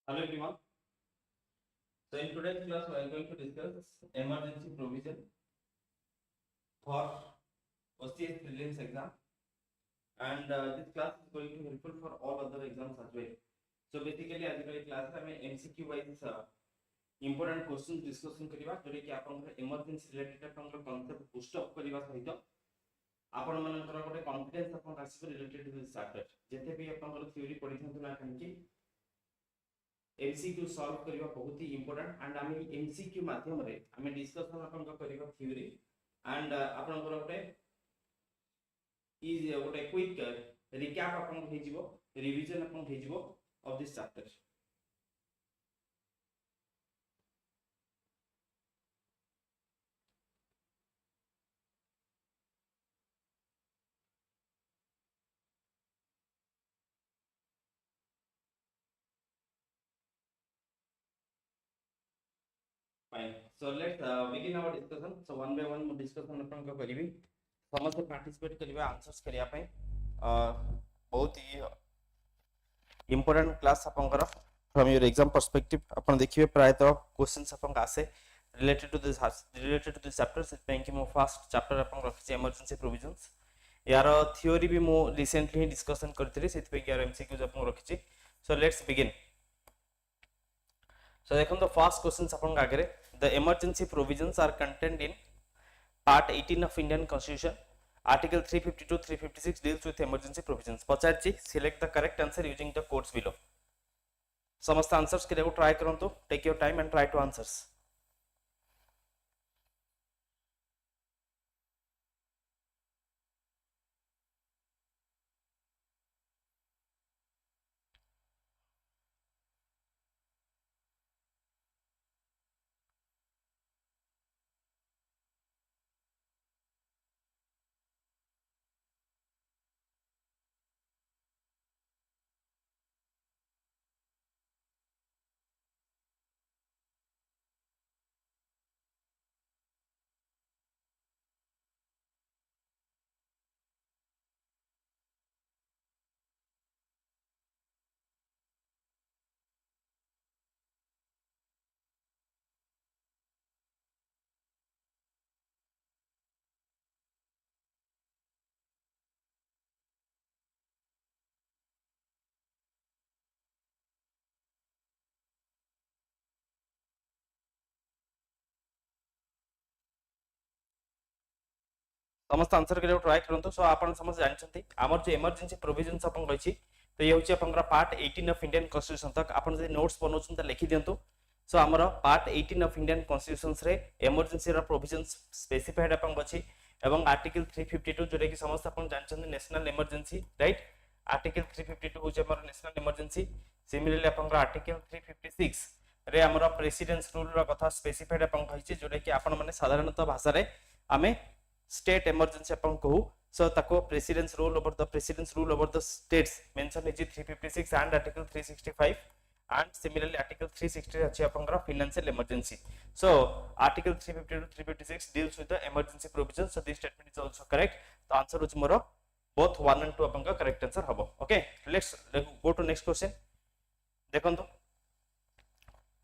Hello everyone. So in today's class we are going to discuss emergency provision for OCS prelims exam, and this class is going to be helpful for all other exams as well. So basically आज के class में MCQ wise important questions discussion करिवा जोरे कि आपन emergency related आपन concept boost up करिवा सहित आपन मनकर गोटे कॉन्फिडेंस आपन आसी रिलेटेड टू दिस चैप्टर जेते भी आपन थ्योरी पढि थंतु ना काहे MCQ सॉल्व करबा बहुत ही इंपोर्टेंट एंड आम MCQ माध्यम रे आम डिस्कशन अपन करबा थ्योरी एंड अपन गोटे इज गोटे क्विक रिकैप अपन हे जिवो रिवीजन अपन हे जिवो of this chapter. Fine, so let's begin our discussion. So one by one discussion अपन को करबी, समस्त पार्टिसिपेट करबा आंसर्स करिया पय बहुत ही इंपोर्टेंट क्लास आपनकर फ्रॉम योर एग्जाम पर्सपेक्टिव। अपन देखिबे प्रायतः क्वेश्चंस अपन आसे रिलेटेड टू दिस चैप्टर से पे कि मो फर्स्ट चैप्टर अपन रखछि इमरजेंसी प्रोविजंस। यार थ्योरी भी मो रिसेंटली डिस्कशन करथिले से पे कि यार एमसीक्यूज अपन रखछि। सो लेट्स बिगिन। So देखो the first questions अपन आगे the emergency provisions are contained in part 18 of Indian Constitution. Article 352 356 deals with emergency provisions. पचारछि select the correct answer using the codes below. समस्त आंसर्स के लिए try करंतु, take your time and try to answers. समस्त answer के लिए try करंतु। सो आपण समस्त जानछंती हमर जो इमरजेंसी प्रोविजंस अपन कहछि तो ये होछि अपन पार्ट 18 ऑफ इंडियन कॉन्स्टिट्यूशन तक आपण जे नोट्स बनौछन त लिखि दियंतु। सो हमर पार्ट 18 ऑफ इंडियन कॉन्स्टिट्यूशंस रे इमरजेंसी रा प्रोविजंस स्पेसिफाइड अपन अछि एवं आर्टिकल 352 जोरे कि समस्त अपन जानछंती नेशनल इमरजेंसी, राइट। आर्टिकल 352 होछि हमर नेशनल इमरजेंसी। सिमिलरली अपन आर्टिकल 356 रे हमर प्रेसिडेंस रूल रा कथा स्पेसिफाइड अपन कहछि जोरे कि आपण माने साधारणतः भाषा रे आमे स्टेट इमरजेंसी अपन कहू। सो ताको president's rule over the states mention is 356 and article 365 and similarly article 360 अछि अपन financial emergency. So article 352 356 deals with the emergency provision. So this statement is also correct. तो आंसर इज मोर both 1 and 2 अपन का correct answer हबो। Okay, let's go to next question. देखंतु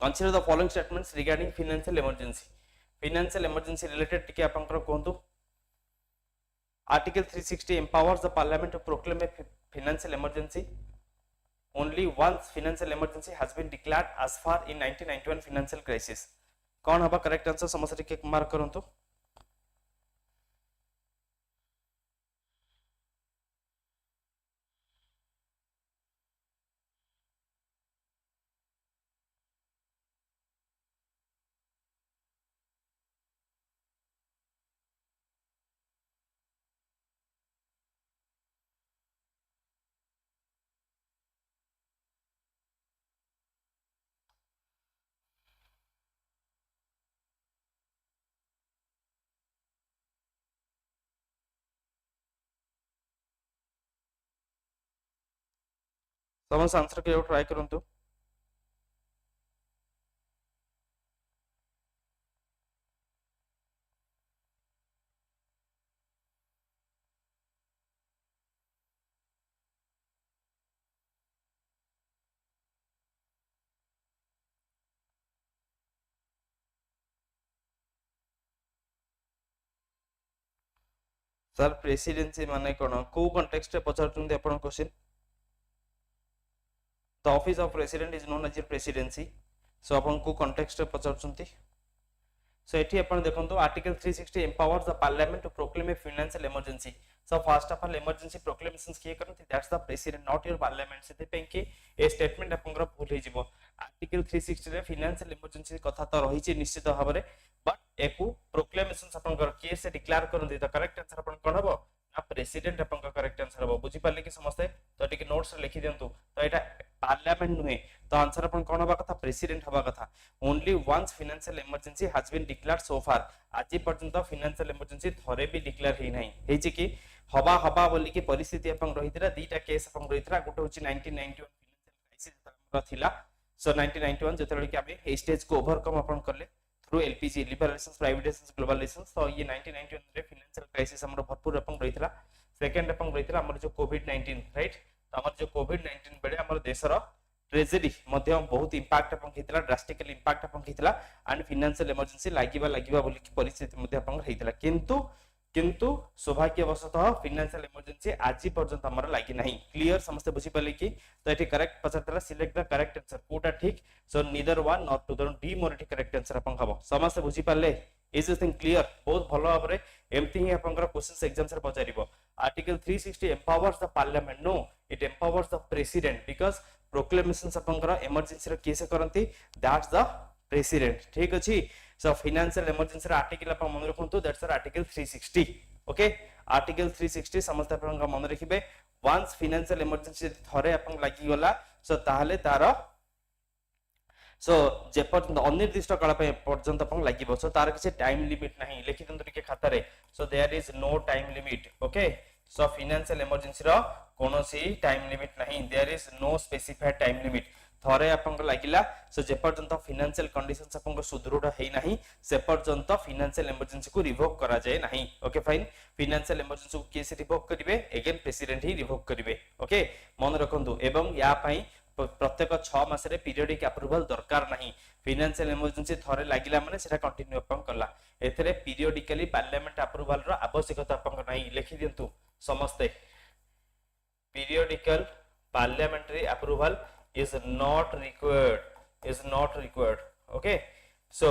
consider the following statements regarding financial emergency. Financial emergency related टिके अपन कहंतु। Article 360 empowers the Parliament to proclaim a financial emergency only once financial emergency has been declared as far in 1991 financial crisis. कौन हबा correct answer समस्त के mark करंतु। समस्त answer के try करंतु। Sir presidency माने कोन को कॉन्टेक्स्ट रे पचारछुंती आपण question the office of president is known as presidency so आपण को कॉन्टेक्स्ट रे पचारछुंती सो एठी आपण देखंतु article 360 empowers the parliament to proclaim a financial emergency so first of all emergency proclamations किए करंती that's the president not your parliament सेते पे कि ए स्टेटमेंट आपनकर भूल हे जिवो आर्टिकल 360 रे फाइनेंशियल इमरजेंसी कथा तो रही छि निश्चित भाबरे बट एकु प्रोक्लेमेशंस आपनकर किए से डिक्लेयर करंती द करेक्ट आंसर आपन कोन हबो ना प्रेसिडेंट आपनकर करेक्ट आंसर हबो बुझी पाले कि समस्त तो टिके नोट्स लिखि दियंतु तो एटा पार्लियामेंट नुहे तो आंसर अपन कोन हबा कथा प्रेसिडेंट हबा कथा only once financial emergency has been declared so far आज पर्यंत फाइनेंशियल इमरजेंसी थरे भी डिक्लेयर हे नाही हेछि कि हबा हबा बोली कि परिस्थिति अपन रहितरा दीटा केस अपन रहितरा गुटे होछि 1991 फाइनेंशियल क्राइसिस हमरा थिला सो 1991 जेतले कि आबे ए स्टेज को ओवरकम अपन करले through LPG liberalisation privatisation globalisation तो ये 1991 रे फाइनेंशियल क्राइसिस हमरा भरपूर अपन रहितरा सेकंड अपन रहितरा हमर जो कोविड 19 राइट तो हमर जो कोविड 19 बेले हमर देशर ट्रेजेडी मध्य बहुत इंपैक्ट अपन हितला ड्रास्टिकली इंपैक्ट अपन हितला एंड फाइनेंशियल इमरजेंसी लागिबा बोली कि परिस्थिति मध्य अपन हितला किंतु सौभाग्यवशतः फाइनेंशियल इमरजेंसी आज पर्यंत हमर लागि नाही क्लियर समस्त बुझी पाले कि तो एठी करेक्ट पचतला सिलेक्ट द करेक्ट आंसर कोटा ठीक so neither one not two the D मोर एठी करेक्ट आंसर अपन हबो समस्त बुझी पाले इज दिस थिंग क्लियर बहुत भलो भाबरे एमती ही आपनकर क्वेश्चंस एग्जाम्स रे पचारिबो article 360 empowers the parliament no it empowers the president because proclamations आपनकर इमरजेंसी रे केसे करंती दैट्स द प्रेसिडेंट ठीक अछि सो फाइनेंशियल इमरजेंसी रे आर्टिकल अपन मन रखंतु दैट्स आर्टिकल 360 ओके आर्टिकल 360 समस्त अपन मन रखिबे वंस फाइनेंशियल इमरजेंसी थरे अपन लागि गला सो ताहले तार सो जे पर्यंत अनिर्दिष्ट काल पर्यंत अपन लागिबो सो तार किसी टाइम लिमिट नाही लिखि दंतु के खाता रे so there is no time limit okay so financial emergency रो कोनोसी टाइम लिमिट नाही there is no specified time limit थरे आपन लागिला सो जे पर्यंत फाइनेंशियल कंडीशंस आपन सुदृढ़ हेई नाही से पर्यंत फाइनेंशियल इमरजेंसी को रिवोक करा जाय नाही ओके फाइन फाइनेंशियल इमरजेंसी को केसे रिवोक करिवे अगेन प्रेसिडेंट ही रिवोक करिवे ओके मन रखंतु एवं या पई प्रत्येक 6 मास रे पीरियडिक अप्रूवल दरकार नाही फाइनेंशियल इमरजेंसी थरे लागिला माने सेटा कंटिन्यू अपन करला एथरे पीरियडिकली पार्लियामेंट अप्रूवल रो आवश्यकता अपन नाही लिखि दियंतु समस्त periodical parliamentary approval is not required okay so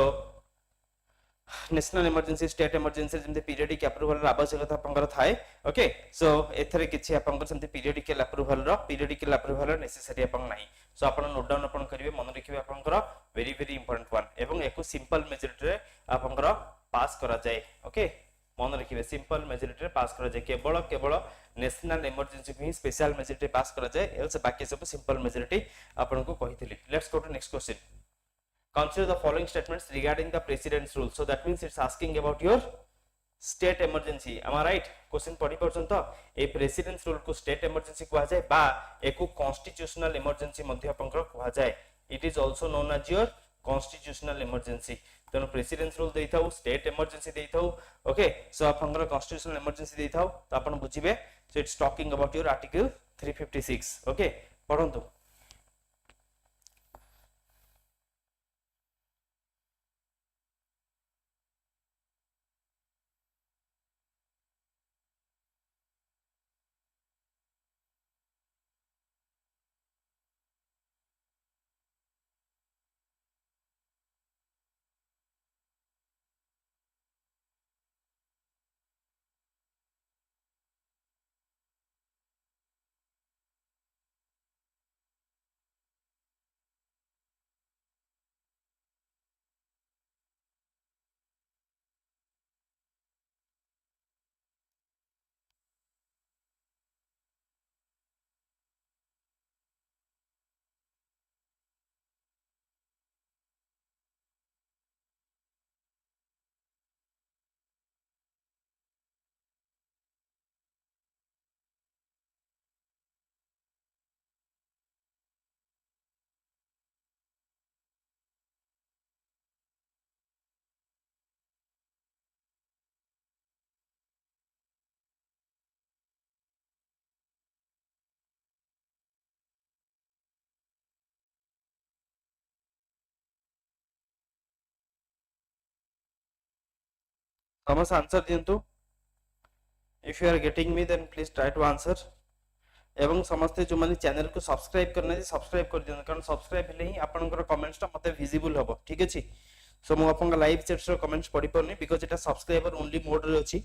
national emergency state emergency जेमते पीरियडिक अप्रूवल आवश्यकता आपनकर थाए ओके सो एथरे किछि आपनकर सेमते पीरियडिकल अप्रूवल नेसेसरी आपन नाही सो आपन नोट डाउन आपन करिवे मन रखिवे आपनकर वेरी वेरी इंपोर्टेंट वन एवं एको सिंपल मेजॉरिटी रे आपनकर पास करा जाय ओके मन रखिवे सिंपल मेजॉरिटी रे पास करा जाय केवल नेशनल इमरजेंसी भी स्पेशल मेजॉरिटी पास करा जाय एल्स बाकी सब सिंपल मेजॉरिटी आपन को कहितली let's go to next question consider the following statements regarding the president's rule so that means it's asking about your state emergency am I right question पढी परछन त ए presidents rule को state emergency कहा जाय बा एको constitutional emergency मध्य आपनकर कहा जाय it is also known as your constitutional emergency तेनो प्रेसिडेंट्स रूल देइथाउ स्टेट इमरजेंसी देइथाउ ओके सो आपनकर कॉन्स्टिट्यूशनल इमरजेंसी देइथाउ त आपन बुझिबे so it's talking about your article 356 okay पढंतु समस्त आंसर दियंतु If you are getting me, then please try to answer. एवं समस्ते जो माने चैनल को सब्सक्राइब करना है सब्सक्राइब कर दियन कारण सब्सक्राइब हेले ही आपनकर कमेंट्स ता मते विजिबल हबो ठीक अछि सो मु आपनका लाइव चैट्स रो कमेंट्स पढि परनी बिकॉज़ इटा सब्सक्राइबर ओनली मोड रे अछि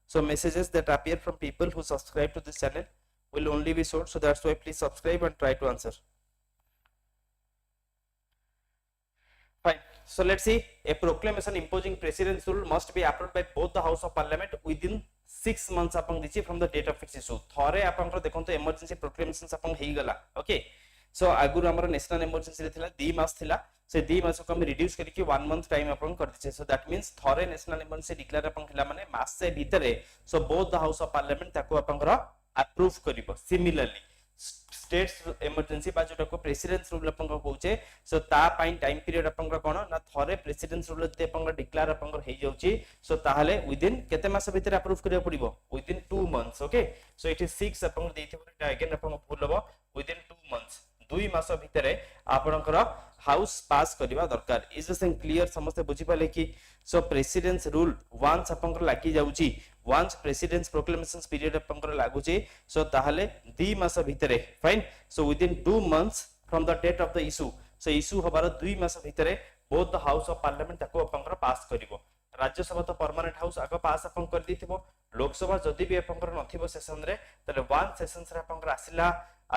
so messages that appear from people who subscribe to this channel will only be short, so that's why please subscribe and try to answer. Fine, so let's see. A proclamation imposing precedence rule must be approved by both the house of parliament within 6 months upon the from the date of its issue. थोरे आपन को देखो तो emergency proclamations अपन हेई गला okay so आगुर हमर national emergency रे थिला 2 मास थिला से 2 मास को हम रिड्यूस करके 1 मंथ टाइम अपन कर दिछे सो दैट मींस थोरे नेशनल इमरजेंसी डिक्लेयर अपन थिला माने मास से भीतरे सो both the house of parliament ताको अपन अप्रूव करिवो सिमिलरली स्टेट्स इमरजेंसी बा जोटा को प्रेसिडेंस रूल अपन को कहूचे सो ता पाइन टाइम पीरियड अपन को कोन ना थरे प्रेसिडेंस रूल ते अपन को डिक्लेयर अपन को हे जाउची सो ताहाले विदिन केते मास भीतर अप्रूव करियो पड़िबो within 2 months okay so it is 6 अपन को देथिबो एटा अगेन अपन को भूल हबो विदिन 2 मंथ्स 2 मास भीतर आपनकर हाउस पास करबा दरकार इज दिस क्लियर समस्त बुझी पाले कि सो प्रेसिडेंस रूल वंस आपनकर लागी जाउची वंस प्रेसिडेंस प्रोक्लेमेशंस पीरियड आपनकर लागुची सो ताहाले 2 मास भीतर fine so within 2 months from the date of the issue so issue हबार 2 मास भीतर both the house of parliament ताको आपनकर पास करिवो राज्यसभा तो परमानेंट हाउस आगे पास अपन कर दिथिबो लोकसभा जदी भी आपनकर नथिबो सेशन रे तले वन सेशंस रे आपनकर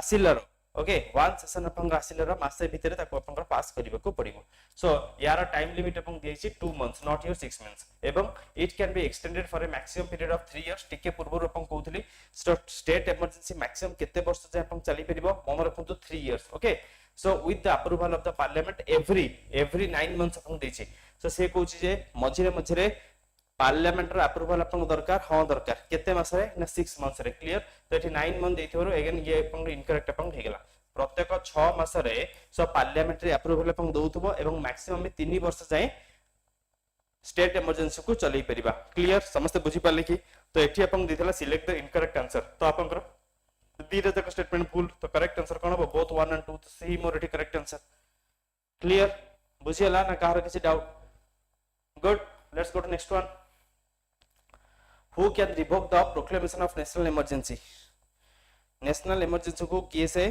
आसिलार ओके वन सेशन अपन आसिलार मासे भीतर ताको आपनकर पास करिवो को पड़िबो सो यार टाइम लिमिट अपन देछि 2 मंथ्स नॉट योर 6 मंथ्स एवं it can be extended for a maximum period of 3 years टिके पूर्व अपन कहउथली स्टेट इमरजेंसी मैक्सिमम केते वर्ष जे अपन चली परिबो मन रखंतु 3 years okay so with the approval of the parliament every 9 months अपन देछि सो से कहउछि जे मझिरे पार्लियामेंट रो अप्रूवल अपन दरकार हां दरकार केते मास रे ना 6 मंथ्स रे क्लियर तो एठी 9 मंथ देथिवरो अगेन ये अपन इनकरेक्ट अपन हे गेला प्रत्येक 6 मास रे सो पार्लियामेंट रे अप्रूवल अपन दउथबो एवं मैक्सिमम 3 वर्ष जाए स्टेट इमरजेंसी को चलै परिबा क्लियर समस्त बुझी पाले कि तो एठी अपन दिथला सिलेक्ट द इनकरेक्ट आंसर तो अपन कर दीरे तक स्टेटमेंट भूल तो करेक्ट आंसर कोन हो बोथ 1 एंड 2 तो सही मोर एठी करेक्ट आंसर क्लियर बुझियला ना कार किसी doubt good let's go to next one who can revoke the proclamation of national emergency national emergency को किए से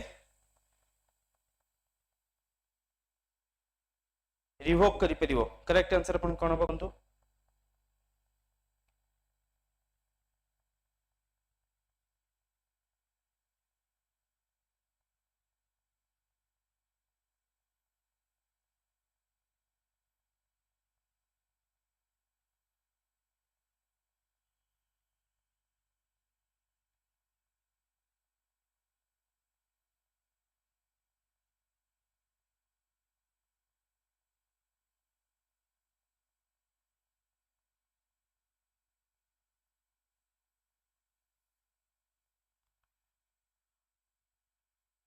रिवोक करि परिबो करेक्ट आंसर अपन कोन हो बंतु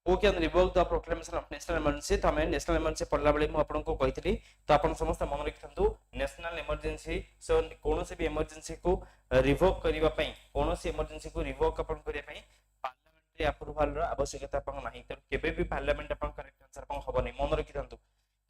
who can revoke the proclamation of national emergency तो हमें national emergency पढ़ला बेले मु आपन को कहितली तो आपन समस्त मन रखथंतु national emergency सो कोनोसी भी emergency को रिवोक करिवा पई कोनोसी emergency को रिवोक अपन करिया पई पार्लियामेंट रे अप्रूवल रो आवश्यकता अपन नाही त केबे भी पार्लियामेंट अपन करेक्ट आंसर अपन हबो नै मन रखथंतु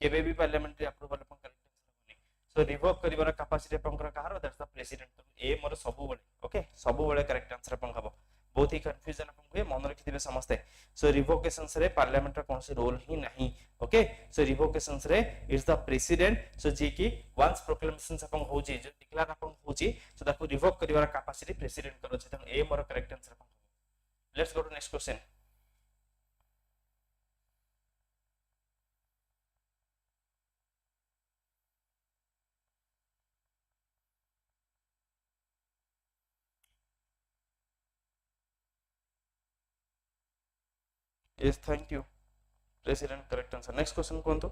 केबे भी पार्लियामेंट रे अप्रूवल अपन करेक्ट आंसर हबो नै सो रिवोक करिवार कैपेसिटी अपन कहारो दैट्स द प्रेसिडेंट ए मोर सब बेले ओके सब बेले करेक्ट आंसर अपन हबो बहुत ही कंफ्यूजन अपन हुए मन रखिथिबे समस्ते सो रिवोकेशंस रे पार्लियामेंट रा कोनसे रोल ही नहीं ओके सो रिवोकेशंस रे इट्स द प्रेसिडेंट सो जे की वंस प्रोक्लेमेशंस अपन होची जो डिक्लेयर अपन होची सो ताको रिवोक करिवार कैपेसिटी प्रेसिडेंट करो छै त ए मोर करेक्ट आंसर अपन let's go to next question yes thank you president correct answer next question कोन तो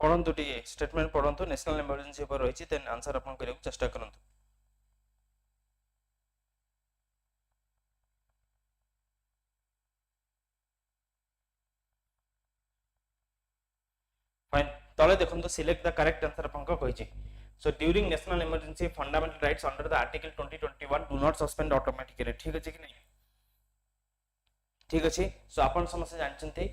पढ़ंतु टी स्टेटमेंट पढ़ंतु नेशनल इमरजेंसी पर रहिछि देन आंसर अपन करियो चेष्टा करंतु फाइन तले देखंतु सिलेक्ट द करेक्ट आंसर आपनको कहिछि so during national emergency fundamental rights under the article 2021 do not suspend automatically ठीक अछि कि नहीं ठीक अछि सो आपण समस्त जानचंती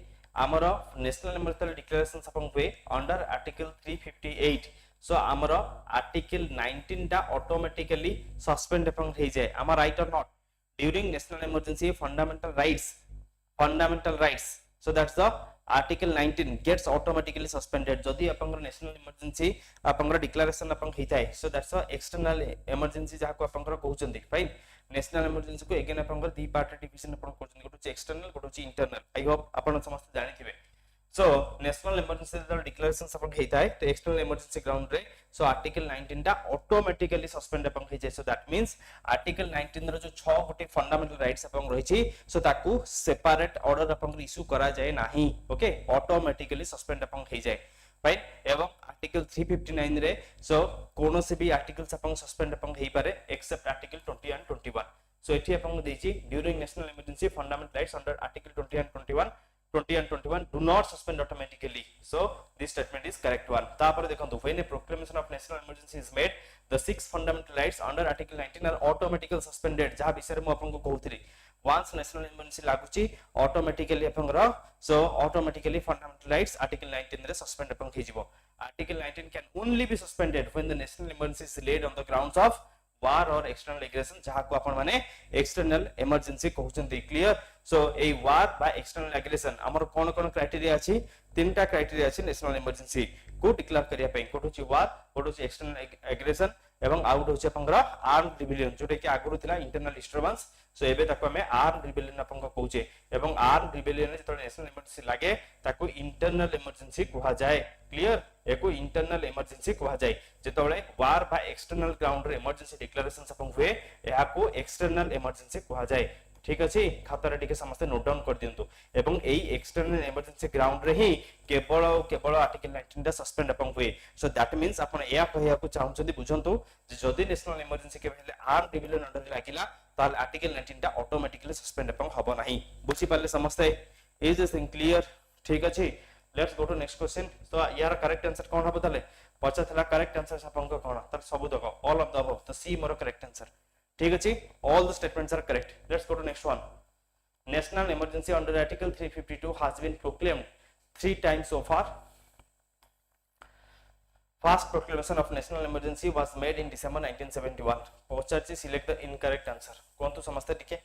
आमर नेशनल इमरजेंसी डिक्लेरेशन अपन हुए अंडर आर्टिकल 358 सो आमर आर्टिकल 19 टा ऑटोमेटिकली सस्पेंड अपन हो जाए आम राइट और not during national emergency fundamental rights so that's the article 19 gets automatically suspended जदि आपनकर नेशनल इमरजेंसी आपनकर डिक्लेरेशन आपन हिताय so that's the external emergency जहा को आपनकर कहउचंदी फाइन नेशनल इमरजेंसी को अगेन आपनकर दी पार्ट डिवीजन आपन कहउचंदी गोटो एक्सटर्नल गोटो इंटरनल आई होप आपन समस्त जानिथिबे so national emergency declarations अपन हेताय तो external emergency ground रे so article 19 टा automatically suspend अपन हे जाय so that means article 19 रो जो 6 गोटे fundamental rights अपन रहिछि so ताकू separate order अपन इशू करा जाय नाही ओके automatically suspend अपन हे जाय राइट एवं आर्टिकल 359 रे सो कोनो से भी आर्टिकल्स अपन सस्पेंड अपन हेई पारे एक्सेप्ट आर्टिकल 20 एंड 21 सो एठी अपन देछि during national emergency fundamental rights under article 20 and 20 and 21 do not suspend automatically so this statement is correct one तापर देखंतु when a proclamation of national emergency is made the six fundamental rights under article 19 are automatically suspended जहा विषय मु आपन को कहउतरी once national emergency लागुची automatically आपनर so automatically fundamental rights article 19 रे suspend upon हिजिबो article 19 can only be suspended when the national emergency is laid on the grounds of war or external aggression जहा को अपन माने external emergency कहउचंती clear so ए वार बा external aggression हमर कोन कोन criteria अछि तीनटा criteria अछि national emergency को declare करिया पई कोठो छि वार कोठो छि एक्सटर्नल एग्रेशन एवं आउट होछि आपनकर आर्म रिबेलियन जोटे कि आगुरु थिला इंटरनल डिस्टर्बेंस सो एबे ताको हमें आर्म रिबेलियन आपन को कहउचे एवं आर्म रिबेलियन जतो नेशनल इमरजेंसी लागे ताको इंटरनल इमरजेंसी कहा जाय क्लियर एको इंटरनल इमरजेंसी कहा जाय जेतोले वार बा एक्सटर्नल ग्राउंड रे इमरजेंसी डिक्लेरेशंस आपन हुए एहा को एक्सटर्नल इमरजेंसी कहा जाय ठीक अछि खाता रे टिके समस्त नोट डाउन कर दियंतु एवं एई एक्सटर्नल इमरजेंसी ग्राउंड रे ही केवल आर्टिकल 19 दा सस्पेंड अपन हुए सो दैट मींस अपन एया कहिया को चाहउछंती बुझंतु जे जदि नेशनल इमरजेंसी के भेले आर्म डिविजन अंडर लागिला ताल आर्टिकल 19 दा ऑटोमेटिकली सस्पेंड अपन हबो नाही बुझि पाले समस्त इज दिस थिंग क्लियर ठीक अछि let's go to next question तो यार करेक्ट आंसर कोन हबो ताले पछा थला करेक्ट आंसर अपन को कोन तर सब दको ऑल ऑफ द अबव तो सी मोर करेक्ट आंसर ठीक अछि all the statements are correct let's go to next one national emergency under article 352 has been proclaimed 3 times so far first proclamation of national emergency was made in December 1971 पहुंचाची select the incorrect answer कोन तो समझते टिके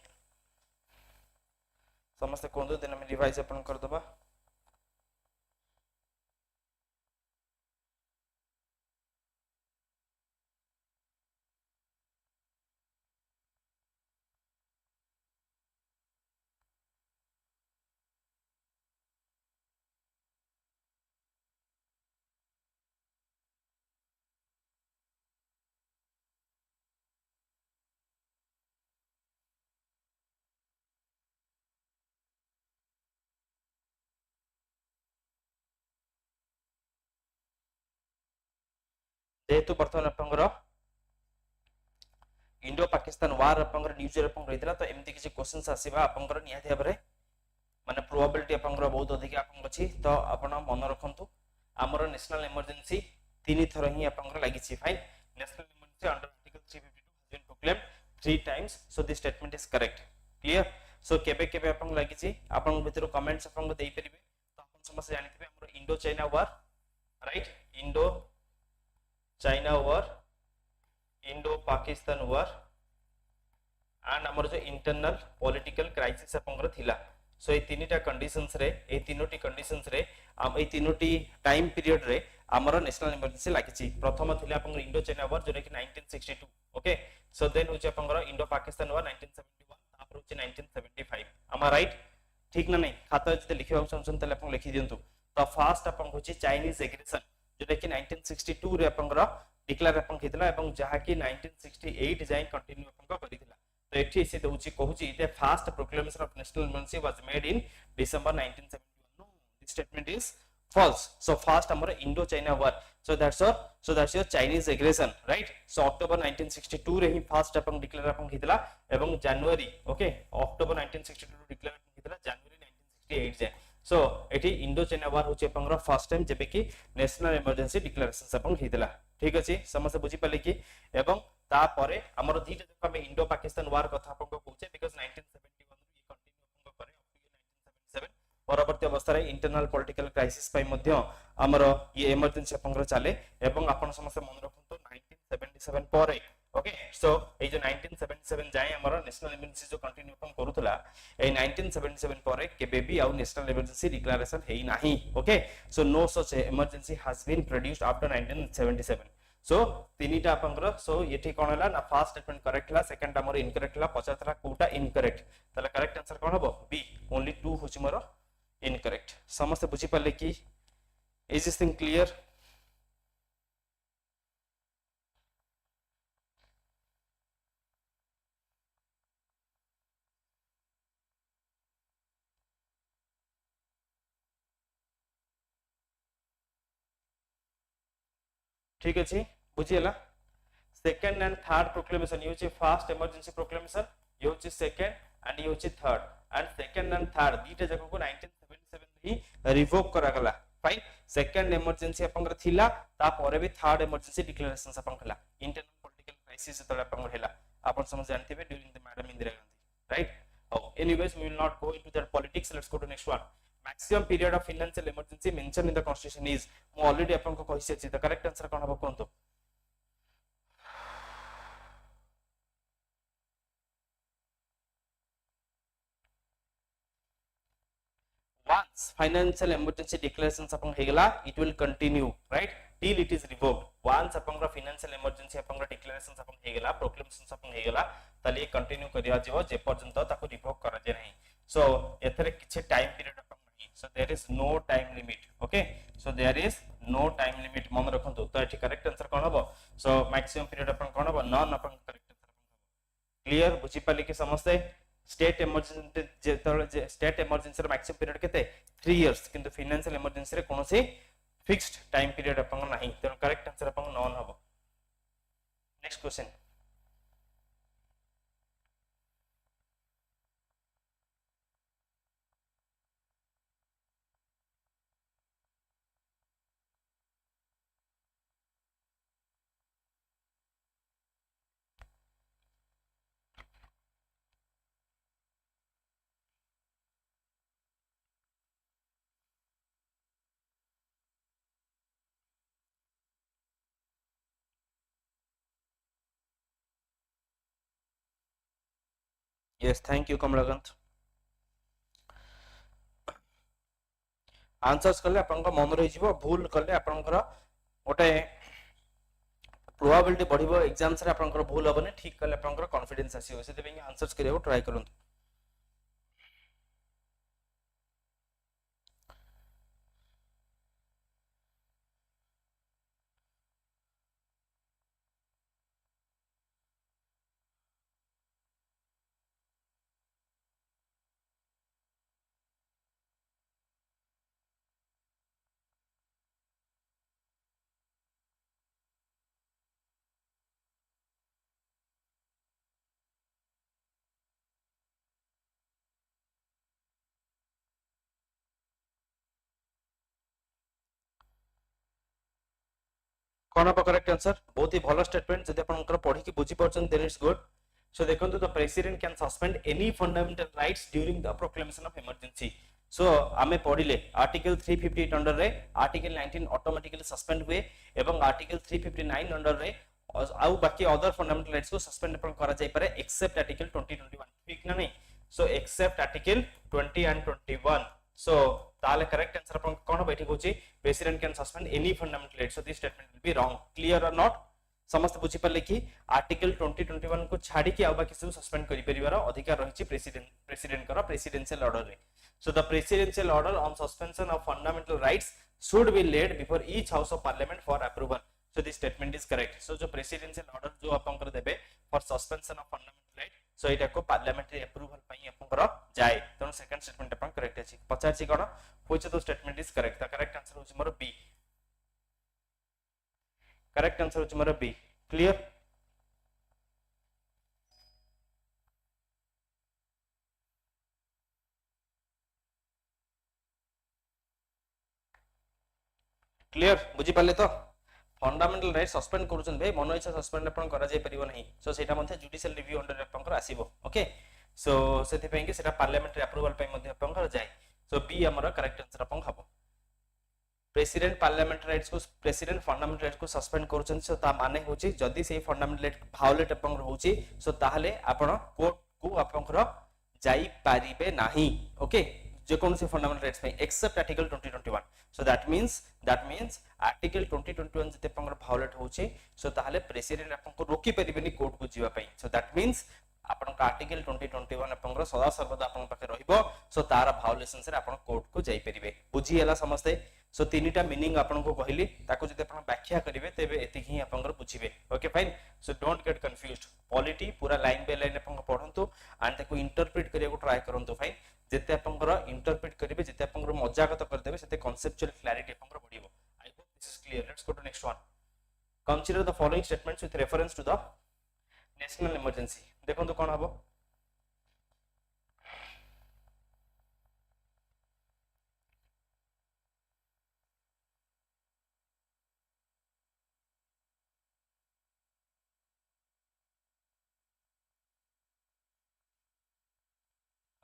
समझते कोन तो देना में revise अपन कर दबा जेतु बर्तमान आपनकर इंडो पाकिस्तान वार आपनकर न्यूज रे अपन रहितला तो एमती किछि क्वेश्चंस आसीबा आपनकर निहाती भाबरे माने प्रोबेबिलिटी आपनकर बहुत अधिक आपन अछि तो आपण मन रखंतु हमर नेशनल इमरजेंसी तीन थर ही आपनकर लागि छि fine national emergency under article 352 has been proclaimed 3 times so this statement is correct clear so केबे केबे आपन लागि छि आपन भितर कमेंट्स आपन को देई परिबे तो आपन समस्त जानिथिबे हमर Indo China war right Indo China war Indo Pakistan war and हमर जो इंटरनल पॉलिटिकल क्राइसिस आपनकर थिला सो ए तीनटा कंडीशंस रे ए तीनोटी कंडीशंस रे हम ए तीनोटी टाइम पीरियड रे हमर नेशनल इमरजेंसी लागिछि प्रथम थिला आपनकर इंडो चाइना वार जोरे कि 1962 ओके सो देन होचे आपनकर इंडो पाकिस्तान वार 1971 तापर होचे 1975 आमा राइट ठीक ना नहीं खाता जते लिखिबा चाहछन तले आपन लिखि दियंतु तो फर्स्ट आपन होचे चाइनीज एग्रेशन जोटा कि 1962 रे आपनकर डिक्लेयर आपन कितला एवं जहा कि 1968 जाय कंटिन्यू आपन करितला तो एठी से दोची कहूची the first proclamation of national emergency was made in December 1971 no this statement is false so first हमर Indo China war so that's your Chinese aggression right so October 1962 रे ही फर्स्ट अपन डिक्लेयर अपन कितला एवं जनवरी ओके अक्टूबर 1962 डिक्लेयर अपन कितला जनवरी 1968 जाय सो एठी Indo China वार होचे आपनकर first time जेबे कि नेशनल इमरजेंसी डिक्लेरेशन आपन हितला ठीक अछि समस्त बुझी पाले कि एवं ता परे हमर दीटा जक हम इंडो पाकिस्तान वार कथा आपन को कहूचे बिकॉज़ 1971 इ कंटिन्यू आपन करे अप टू 1977 परवर्ती अवस्था रे इंटरनल पॉलिटिकल क्राइसिस पई मध्ये हमर ये इमरजेंसी आपन चले एवं आपन समस्त मन रखंतो 1977 परे ओके सो ए जो 1977 जाय हमर नेशनल इमरजेंसी जो कंटिन्यू अपन करूतला ए 1977 परे केबे भी आउ नेशनल इमरजेंसी डिक्लेरेशन हेई नाही okay so no such emergency has been produced after 1977 so तीनिटा आपनकर सो एठी कोन हला ना फर्स्ट स्टेटमेंट करेक्ट हला सेकंड हमर इनकरेक्ट हला पछातरा कोटा इनकरेक्ट तले करेक्ट आंसर कोन हबो बी ओनली 2 होची मोर इनकरेक्ट समस्त बुझी पाले कि इज दिस थिंग क्लियर ठीक अछि बुझियला सेकंड एंड थर्ड प्रोक्लेमेशन ये फर्स्ट इमरजेंसी प्रोक्लेमेशन ये होची सेकंड एंड ये होची third and second and third दीटा जको को 1977 ही रिवोक करा गला फाइन सेकंड इमरजेंसी आपनकर थिला ता परे भी थर्ड इमरजेंसी डिक्लेरेशन आपन खला इंटरनल पॉलिटिकल क्राइसिस तले आपन हेला आपन समझ जानथिबे during the madam Indira Gandhi right oh anyways we will not go into that politics let's go to next one maximum period of financial emergency mentioned in the constitution is mo already आपन को कहि से the correct answer कोन हबो कोन तो once financial emergency declarations upon hegala it will continue right till it is revoked once upon financial emergency upon declarations upon hegala proclamations upon hegala तले continue करिया जेव जे पर्यंत ताको रिवोक करा जे नहीं सो एथरे किछ टाइम पीरियड अपन नहीं so there is no time limit okay so there is no time limit मन रखंतु तो एठी करेक्ट आंसर कोन हबो सो मैक्सिमम पीरियड अपन कोन हबो नॉन अपन करेक्ट आंसर हबो क्लियर बुझी पाले कि समझते स्टेट इमरजेंसी जे स्टेट इमरजेंसी रे मैक्सिमम पीरियड केते 3 इयर्स किंतु फाइनेंशियल इमरजेंसी रे कोनोसी फिक्स्ड टाइम पीरियड अपन नहीं तो करेक्ट आंसर अपन नॉन हबो next question yes thank you Kamalakant answers कले आपन को मन रहि जिवो भूल कले आपनकर ओटे प्रोबेबिलिटी बढ़िबो एग्जाम्स रे आपनकर भूल होबने ठीक कले आपनकर कॉन्फिडेंस आसीबो सेते बेंग आंसर्स करियो ट्राई करंतु कोन ऑफ करेक्ट आंसर बहुत ही भलो स्टेटमेंट जदि आपनकर पढी कि बुझी परछन देन इट्स गुड सो देखंतु the president can suspend any fundamental rights during the proclamation of emergency so आमे पढिले आर्टिकल 358 अंडर रे आर्टिकल 19 ऑटोमेटिकली सस्पेंड हुए एवं आर्टिकल 359 अंडर रे आउ बाकी अदर फंडामेंटल राइट्स को सस्पेंड अपन करा जाय पारे एक्सेप्ट आर्टिकल 2021 ठीक ना नहीं सो एक्सेप्ट आर्टिकल 20 एंड 21 सो ताले करेक्ट आंसर अपन कोन बैठी होची president can suspend any fundamental rights so this statement will be wrong clear और नॉट समस्त बुझी पाले कि आर्टिकल 2021 को छाडी कि आबा किछु सस्पेंड करि परिवार अधिकार रहिछि प्रेसिडेंट करा प्रेसिडेंशियल ऑर्डर रे so the presidential order on suspension of fundamental rights should be laid before each house of parliament for approval so this statement is correct सो जो प्रेसिडेंशियल ऑर्डर जो आपन देबे for suspension of fundamental right so एटा को parliamentary approval पई आपन जाय त second statement आपन करेक्ट अछि पचाछि कोन which of the statement is correct the correct answer होछि मोर बी करेक्ट आंसर होछि मोर बी क्लियर क्लियर बुझी पाले तो फंडामेंटल राइट सस्पेंड करूछन भाई मन इच्छा सस्पेंड अपन करा जाय परिबो नहीं सो सेटा मध्ये जुडिशियल रिव्यू अंडर अपन आसीबो ओके सो सेति पई कि सेटा पार्लियामेंट्री अप्रूवल पई मध्ये अपन जाय सो बी हमर करेक्ट आंसर अपन हबो प्रेसिडेंट पार्लियामेंट्री राइट्स को प्रेसिडेंट फंडामेंटल राइट्स को सस्पेंड करूछन सो ता माने होची जदी से फंडामेंटल राइट वायोलेट अपन होची सो ताहले आपण कोर्ट को अपन जाई पारिबे नाही ओके जे कोन से फंडामेंटल राइट्स में except article 2021 so that means article 2021 जते पंगर वायोलेट होचे सो ताहले प्रेसिडेंट आपन को रोकी परिबेनी कोर्ट को जीवा पई सो दैट मींस आपन का आर्टिकल 2021 आपन सदा सर्वदा आपन पाखे रहिबो सो तार वायोलेशन से आपन कोर्ट को जाई परिबे बुझी हला समझते सो तीनटा मीनिंग आपन को कहली ताको जते आपन व्याख्या करिवे तेबे एतिक ही आपन बुझिबे okay fine so don't get confused polity पूरा लाइन बाय लाइन आपन पढंतु एंड ताको इंटरप्रेट करिया को ट्राई करंतु फाइन जेते आपन इंटरप्रेट करिवे जेते आपन मजागत कर देबे सेते कांसेप्चुअल क्लैरिटी आपन बढ़िबो I hope this is clear let's go to next one consider the following statements with reference to the national emergency देखो तो कोन हबो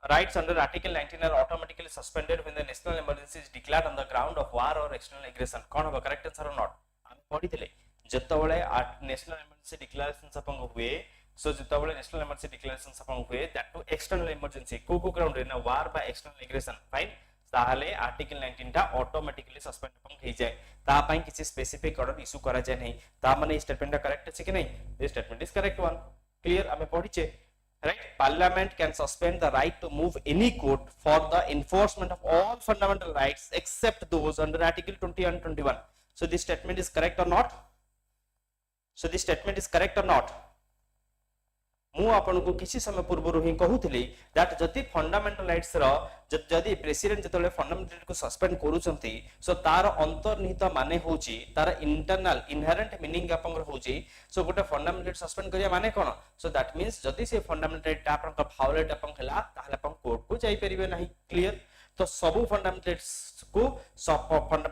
rights under article 19 are automatically suspended when the national emergency is declared on the ground of war or external aggression कोन हबो correct answer और not हम पढी थिले जतबेले national emergency declaration अपन हुए सो जतबेले national emergency declaration अपन हुए दैट टू एक्सटर्नल इमरजेंसी को ground रे ना वार बा एक्सटर्नल एग्रेशन फाइन ताहले आर्टिकल 19 टा ऑटोमेटिकली सस्पेंड अपन हे जाय ता पई किछि स्पेसिफिक ऑर्डर इशू करा जाय नहीं ता माने स्टेटमेंट करेक्ट अछि कि नहीं this statement is correct one clear हमें पढिचे right parliament can suspend the right to move any court for the enforcement of all fundamental rights except those under article 20 and 21 so this statement is correct or not so this statement is correct or not मु आपन को किछि समय पूर्व ही कहूतली that जति fundamental rights रो जति president जतले fundamental right को suspend करूचंती सो तार अंतर्निहित माने होची तार इंटरनल इनहेरेंट मीनिंग आपन होची सो गोटे फंडामेंटल राइट सस्पेंड करिया माने कोन सो दैट मींस जति से फंडामेंटल राइट आपन का वायोलेट आपन हला ताहले आपन कोर्ट को जाई परिबे नाही क्लियर तो सबु फंडामेंटल राइट्स को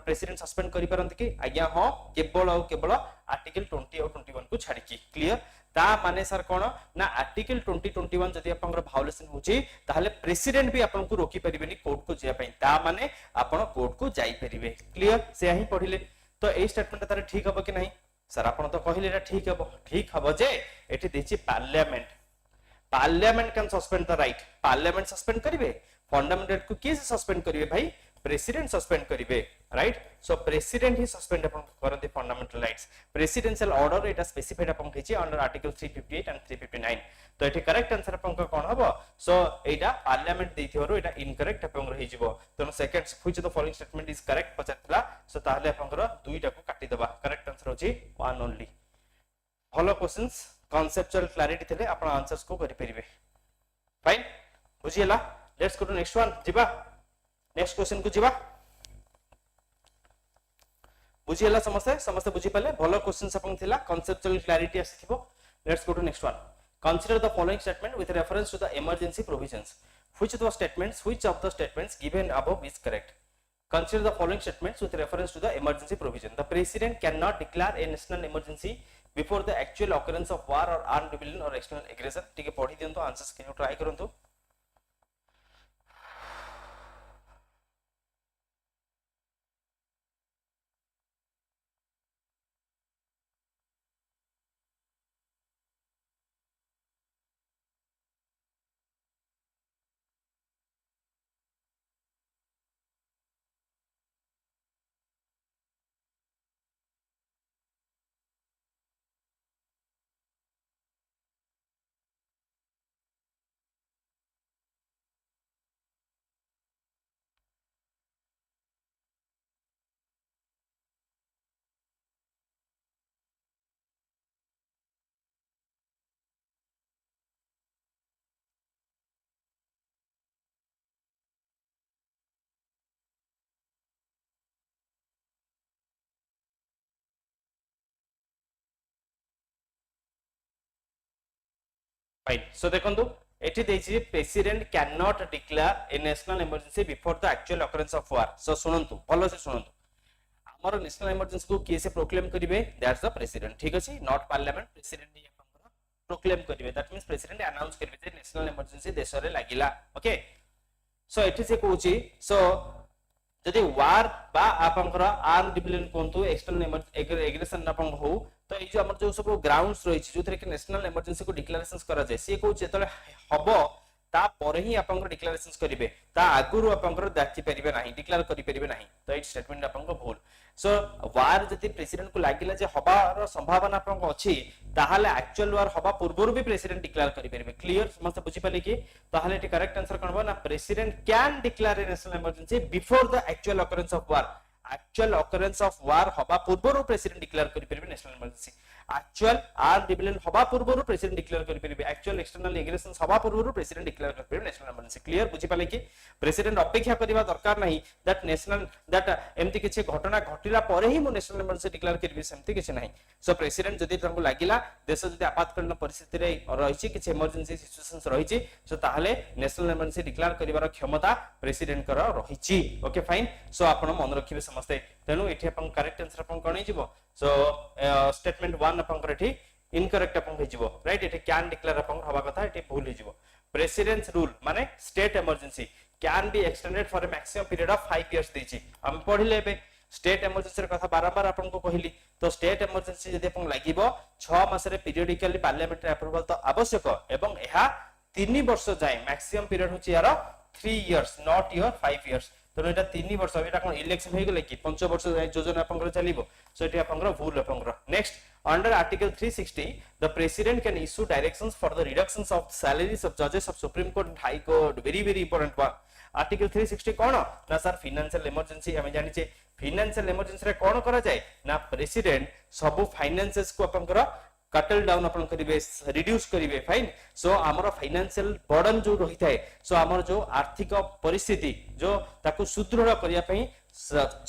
प्रेसिडेंट सस्पेंड करि परंत कि आज्ञा हां केवल आर्टिकल 20 और 21 को छाडी की क्लियर ता माने सर कोन ना आर्टिकल 2021 जदि आपन वायोलेशन होची ताहले प्रेसिडेंट भी आपन को रोकी परिबेनी कोर्ट को जिया पई ता माने आपन कोर्ट को जाई परिबे क्लियर से ही पढिले तो ए स्टेटमेंट तारे ठीक हबो कि नहीं सर आपन तो कहिले एटा ठीक हबो जे एठी देछि parliament can suspend the right parliament suspend करिवे फंडामेंटल राइट को किस सस्पेंड करिवे भाई प्रेसिडेंट सस्पेंड करिवे राइट सो प्रेसिडेंट ही सस्पेंड अपन करते फंडामेंटल राइट्स प्रेसिडेंशियल ऑर्डर एटा स्पेसिफाइड अपन किछि अंडर आर्टिकल 358 एंड 359 तो एठी करेक्ट आंसर अपन को कोन हबो सो एटा पार्लियामेंट देथिवरो एटा इनकरेक्ट अपन रहि जिवो तो second which the following statement is correct पचातला सो ताहले अपन को दुईटा को काटी देबा करेक्ट आंसर होची वन ओनली भलो क्वेश्चंस कांसेप्चुअल क्लैरिटी थिले अपन आंसर्स को करि परिबे फाइन बुझियला let's go to next one जिबा नेक्स्ट क्वेश्चन को जीवा बुझियला समस्त बुझि पाले भलो क्वेश्चंस अपन थिला कांसेप्चुअल क्लैरिटी आसीथिबो let's go to next one consider the following statement with reference to the emergency provisions which of the statements given above is correct consider the following statements with reference to the emergency provision the president cannot declare a national emergency before the actual occurrence of war or armed rebellion or external aggression ठीक है पढ़ी दियंतो answers के try करंतो Fine. So देखंतु एठी देछि president can not declare a national emergency before the actual occurrence of war so सुनंतु भलो से सुनंतु हमर नेशनल इमरजेंसी को किए से प्रोक्लेम करिवे दैट्स द प्रेसिडेंट ठीक अछि नॉट पार्लियामेंट प्रेसिडेंट ही आपनकर प्रोक्लेम करिवे दैट मींस प्रेसिडेंट अनाउंस करिवे जे नेशनल इमरजेंसी देश रे लागिला ओके सो एठी से कहूची सो जदि वार बा आपनकर आर्म डिविजन कोंतु एक्सटर्नल एग्रेशन आपन हो तो ए जो हमर जो सब ग्राउंड्स रही जो थरे के नेशनल इमरजेंसी को डिक्लेरेशंस करा जाय से कहूची जेतले हबो ता पर ही आपनकर डिक्लेरेशंस करिवे ता आगुरु आपनकर दाखि परिबे नाही डिक्लेयर करि परिबे नाही तो ए स्टेटमेंट आपनकर भूल सो वार जति प्रेसिडेंट को लागिला जे हबार संभावना आपनकर अछि ताहाले एक्चुअल वार हबा पूर्वरु भी प्रेसिडेंट डिक्लेयर करि परिबे क्लियर समस्त बुझि पाले कि ताहाले एटी करेक्ट आंसर कोन बा ना president can declare a national emergency before the actual occurrence of war actual occurrence of war हबा पूर्वरु प्रेसिडेंट डिक्लेयर करि परिबे national emergency actual arm division हबा पूर्वरु प्रेसिडेंट डिक्लेयर करि परिबे एक्चुअल एक्सटर्नल एग्रेशन हबा पूर्वरु प्रेसिडेंट डिक्लेयर करि परिबे नेशनल इमरजेंसी क्लियर बुझि पाले कि प्रेसिडेंट अपेक्षा करिवा दरकार नाही दैट नेशनल दैट एमती किछि घटना घटिला परे ही मो नेशनल इमरजेंसी डिक्लेयर करिबे सेमती किछि नाही सो प्रेसिडेंट जदि तंको लागिला देश जदि आपातकालीन परिस्थिति रे रहिछि किछि इमरजेंसी सिचुएशंस रहिछि सो ताहाले नेशनल इमरजेंसी डिक्लेयर करिवार क्षमता प्रेसिडेंट कर रहिछि ओके फाइन सो आपण मन रखिबे समस्त तेनु एठी आपण करेक्ट आंसर आपण कोन हिजिबो सो स्टेटमेंट 1 आपण करठी इनकरेक्ट आपण हिजिबो राइट एठी कैन डिक्लेयर आपण हवा कथा एठी भूल हिजिबो प्रेसिडेंट्स रूल माने state emergency can be extended for a maximum period of 5 years देछि हम पढिले बे स्टेट इमरजेंसी रे कथा बारंबार आपण को कहिली तो स्टेट इमरजेंसी जदि आपण लागिबो 6 मास रे पीरियडिकली पार्लियामेंट अप्रूवल तो आवश्यक एवं एहा 3 वर्ष जाय मैक्सिमम पीरियड होछि यार 3 इयर्स नॉट योर 5 इयर्स तो एटा 3 वर्ष एटा कोन इलेक्शन हे गेले कि 5 वर्ष जाय योजना आपनकर चलिबो सो एटी आपनकर भूल आपनकर next under article 360 the president can issue directions for the reductions of salaries of जजेस of supreme court and high court very important one article 360 कोन ना सर फाइनेंशियल इमरजेंसी हमें जानि छे फाइनेंशियल इमरजेंसी रे कोन करा जाय ना प्रेसिडेंट सब फाइनेंसेस को आपनकर कटल डाउन अपन करिवे रिड्यूस करिवे फाइन सो हमर फाइनेंशियल बर्डन जो रही थाए सो हमर जो आर्थिक परिस्थिति जो ताकू सुदृढ़ करिया पई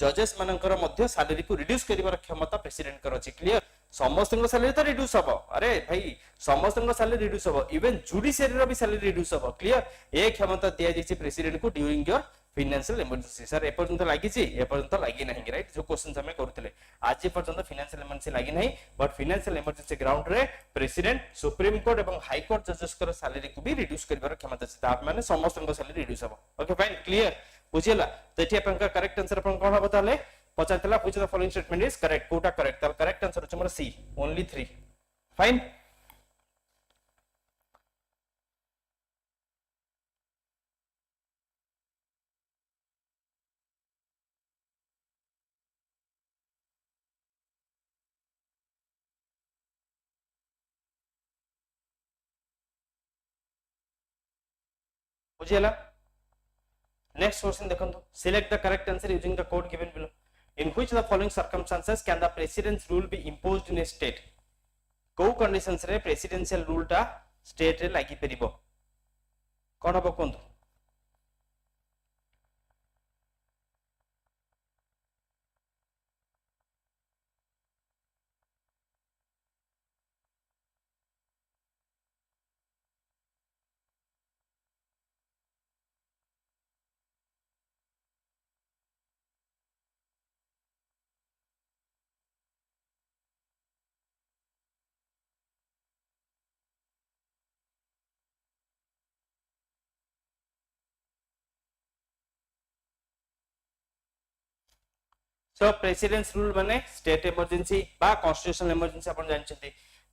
जजेस मानकर मध्य सैलरी को रिड्यूस करिवार क्षमता प्रेसिडेंट कर अछि क्लियर समस्त सैलरी तो रिड्यूस हबो अरे भाई समस्त सैलरी रिड्यूस हबो इवन जुडिशियरी रो भी सैलरी रिड्यूस हबो क्लियर ए क्षमता दिया जैछि प्रेसिडेंट को ड्यूरिंग योर फाइनेंशियल इमरजेंसी सर ए पर्यंत लागि छि ए पर्यंत लागि नाही राइट जो क्वेश्चन हमें करथले आज पर्यंत फाइनेंशियल इमरजेंसी लागि नाही बट फाइनेंशियल इमरजेंसी ग्राउंड रे प्रेसिडेंट सुप्रीम कोर्ट एवं हाई कोर्ट जजेस कर सैलरी को भी रिड्यूस करबार क्षमता छै ता माने समस्त सैलरी रिड्यूस हबो ओके फाइन क्लियर बुझियला तो एठी अपन का करेक्ट आंसर अपन कोन हबो ताले पचातला which the following statement is correct कोटा करेक्ट ताल करेक्ट आंसर छ हमर सी ओनली 3 फाइन बुझियला नेक्स्ट क्वेश्चन देखंतु select the correct answer using the code given below in which the following circumstances can the president's rule be imposed in a state को conditions रे presidential rule टा state रे लागि परिबो कोन हबो कोंतु सो प्रेसिडेंट्स रूल माने स्टेट इमरजेंसी बा कॉन्स्टिट्यूशनल इमरजेंसी अपन जानछथि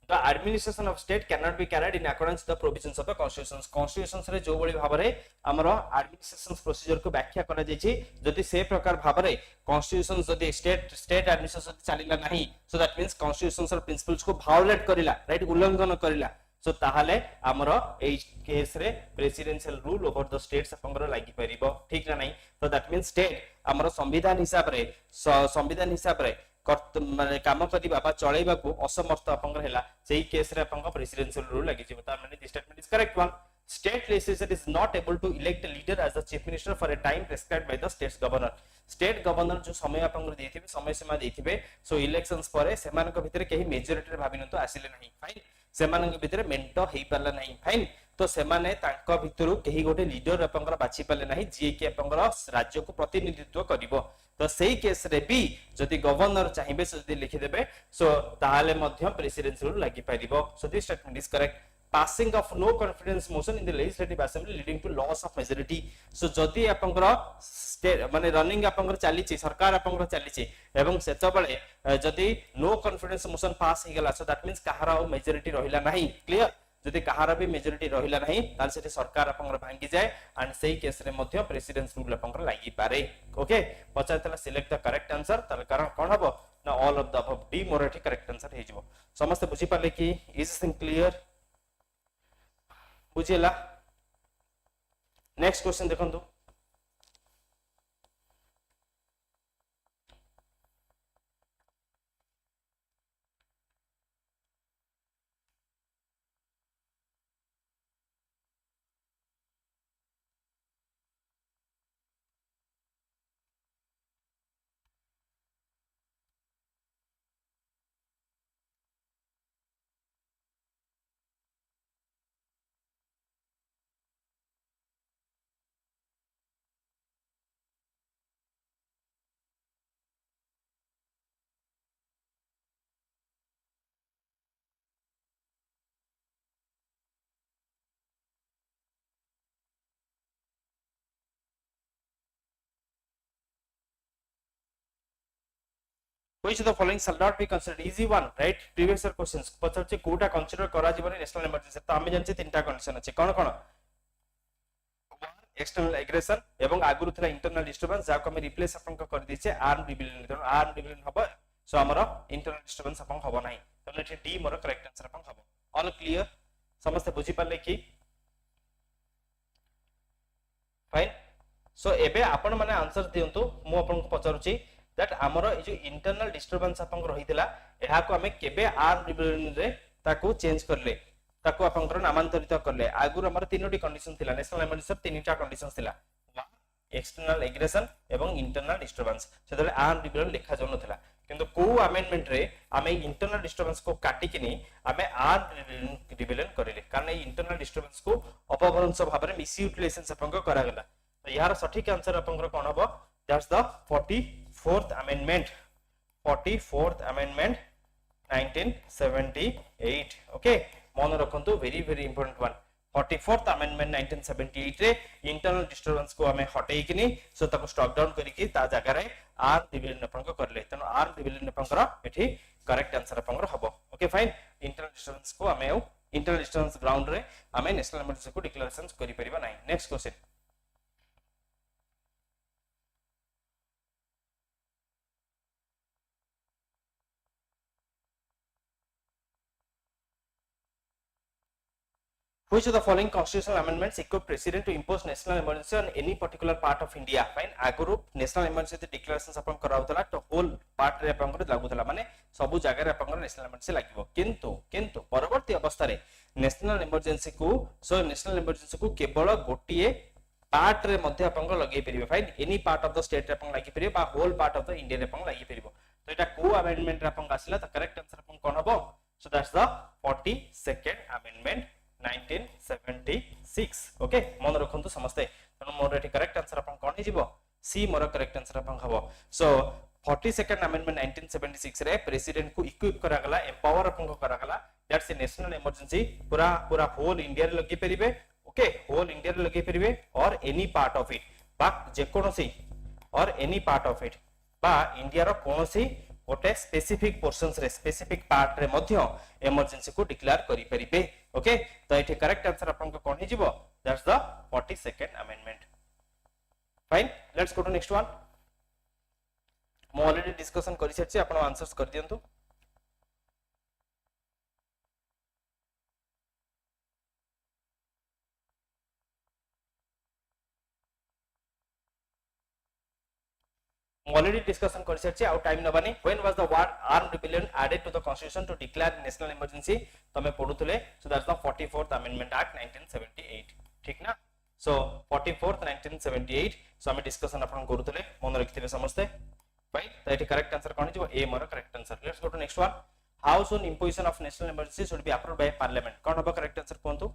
the administration of state can not be carried in according to the provisions of the constitutions रे जो बळी भाबरे हमरो एडमिनिस्ट्रेशन प्रोसीजर को व्याख्या करा जायछि जदि से प्रकार भाबरे कॉन्स्टिट्यूशन जदि स्टेट एडमिनिस्ट्रेशन चलिला नाही सो दैट मींस कॉन्स्टिट्यूशंस और प्रिंसिपल्स को वायोलेट करिला राइट उल्लंघन करिला सो ताहाले हमरो ए केस रे presidential rule over the states अपंगर लागि परिबो ठीक ना नाही तो दैट मींस स्टेट हमरो संविधान हिसाब रे माने काम करिबा बा चलैबा को असमर्थ अपंगर हैला सेही केस रे अपंग प्रेसिडेंशियल रूल लागि जिवो ता माने this statement is correct one state legislature is not able to elect a leader as the chief minister for a time prescribed by the state's governor state governor जो समय अपंगर देथिबे समय सीमा देथिबे सो elections परे सेमानक भितरे केही मेजॉरिटी रे भाबिनतो आसिले नाही फाइन सेमानक भितरे मेंटो हेई परला नाही फाइन तो सेमाने तांका भितरु केही गोटे लीडर आपनकर बाछि पाले नाही जे कि आपनकर राज्य को प्रतिनिधित्व करिवो तो सेही केस रे भी जदि गवर्नर चाहिबे जदि लिखि देबे सो ताहाले मध्य प्रेसिडेंशियल लागि पारिबो so this statement is correct passing of no confidence motion in the legislative assembly leading to loss of majority so जदि आपनकर माने रनिंग आपनकर चली छि सरकार आपनकर चली छि एवं सेत बळे जदि नो कॉन्फिडेंस मोशन पास हे गेला सो दैट मींस कहारा मेजॉरिटी रहिला नाही क्लियर जदि कहारा भी मेजॉरिटी रहिला नाही ताल सेठी सरकार आपनकर भांगी जाय एंड सेही केस रे मध्य प्रेसिडेंस रूल आपनकर लागि पारे ओके पचातला सिलेक्ट द करेक्ट आंसर ताल कारण कोन हबो ना all of the above D मोर एठी करेक्ट आंसर हे जिवो समस्त बुझी पाले कि इज थिंग क्लियर बुझिला नेक्स्ट क्वेश्चन देखंतु which of the following shall not be considered easy one right previous year questions पछरचे कोटा कंसीडर करा जीवन नेशनल इमरजेंसी तो आमे जानचे तीनटा कंडीशन अछि कोन कोन एक्सटर्नल एग्रेशन एवं आगुरु थला इंटरनल डिस्टर्बेंस जाको हम रिप्लेस अपन कर दिछे आर्म रिबेलियन आर्म रिबेलियन हबो सो हमर इंटरनल डिस्टर्बेंस अपन हबो नाही तने एठी डी मोर करेक्ट आंसर अपन हबो ऑल क्लियर समस्त बुझी पाले कि फाइन सो एबे आपण माने आंसर दियंतु मु अपन को पचारुची दैट हमर ए जो इंटरनल डिस्टर्बेंस अपन रहितला एहा को हमें केबे आर्म रिबेलियन रे ताको चेंज करले ताको अपन नामांतरित करले आगुर हमर तीनोटी कंडीशन थिला नेशनल इमरजेंसी तीनटा कंडीशंस थिला एक्सटर्नल एग्रेशन एवं इंटरनल डिस्टर्बेंस सेतले आर्म रिबेलियन लिखा जनो थिला किंतु को अमेंडमेंट रे हमें इंटरनल डिस्टर्बेंस को काटी किनी हमें आर्म रिबेलियन करिले कारण ए इंटरनल डिस्टर्बेंस को अपभ्रंश भाबरे मिस यूटिलाइजेशन अपन को करा गेला तो यार सठिक आंसर अपन को कोन हबो that's the 44th amendment 44th amendment 1978 okay मन रखंतु very very important one 44th amendment 1978 रे इंटरनल डिस्टर्बेंस को हमें हटेई किनी सो ताको स्टॉप डाउन करी की ता जगह रे आर्म रिबेलियन अपन को करले तनो आर्म रिबेलियन अपन को एठी करेक्ट आंसर अपन को हबो ओके फाइन इंटरनल डिस्टर्बेंस को हमें इंटरनल डिस्टर्बेंस ग्राउंड रे हमें नेशनल इमरजेंसी को डिक्लेरेशन करि परिबा नाही next question Which of the following constitutional amendments equip president to impose national emergency on any particular part of India? Fine. आगुरु national emergency declarations अपन कराउतला तो whole part रे अपन को लागुतला माने सबु जगह रे अपन को national emergency लागिवो किंतु परवर्ती अवस्था रे national emergency को national emergency को केवल गोटिए part रे मध्ये अपन को लगे परिबे fine any part of the state रे अपन लागि परिबे बा whole part of the India रे अपन लागि परिबो तो एटा को amendment रे अपन आसिला तो correct answer अपन कोन हबो so that's the 42nd amendment 1976 okay मन रखंतु समस्ते तनो मोर एठी करेक्ट आंसर अपन कोन हिजिबो सी मोर करेक्ट आंसर अपन हबो सो 42nd अमेंडमेंट 1976 रे प्रेसिडेंट को इक्विप करा गला एम्पावर अपन को करा गला दैट्स ए नेशनल इमरजेंसी पूरा होल इंडिया रे लगी परिबे ओके होल इंडिया रे लगी परिबे और एनी पार्ट ऑफ इट बा जे कोनोसी और एनी पार्ट ऑफ इट बा इंडिया रो कोनोसी गोटे स्पेसिफिक पोर्शंस रे स्पेसिफिक पार्ट रे मध्य इमरजेंसी को डिक्लेयर करि परिबे ओके तो एठी करेक्ट आंसर अपन को कोन हिजिबो that's the 42nd amendment fine let's go to next one मो ऑलरेडी डिस्कशन करि सछि अपन आंसर्स कर दियंतु already discussion कर सच्चे आउट टाइम नबानी when was the word armed rebellion added to the constitution to declare national emergency तमे पढुतले so that's the 44th amendment act 1978 ठीक ना so 44th 1978 so हम डिस्कशन अपन करूतले मन रखिथिबे समझते भाई तो एटी करेक्ट आंसर कोन जिवो ए मोर correct answer let's go to next one how soon imposition of national emergency should be approved by parliament कोन हबो करेक्ट आंसर कोनतु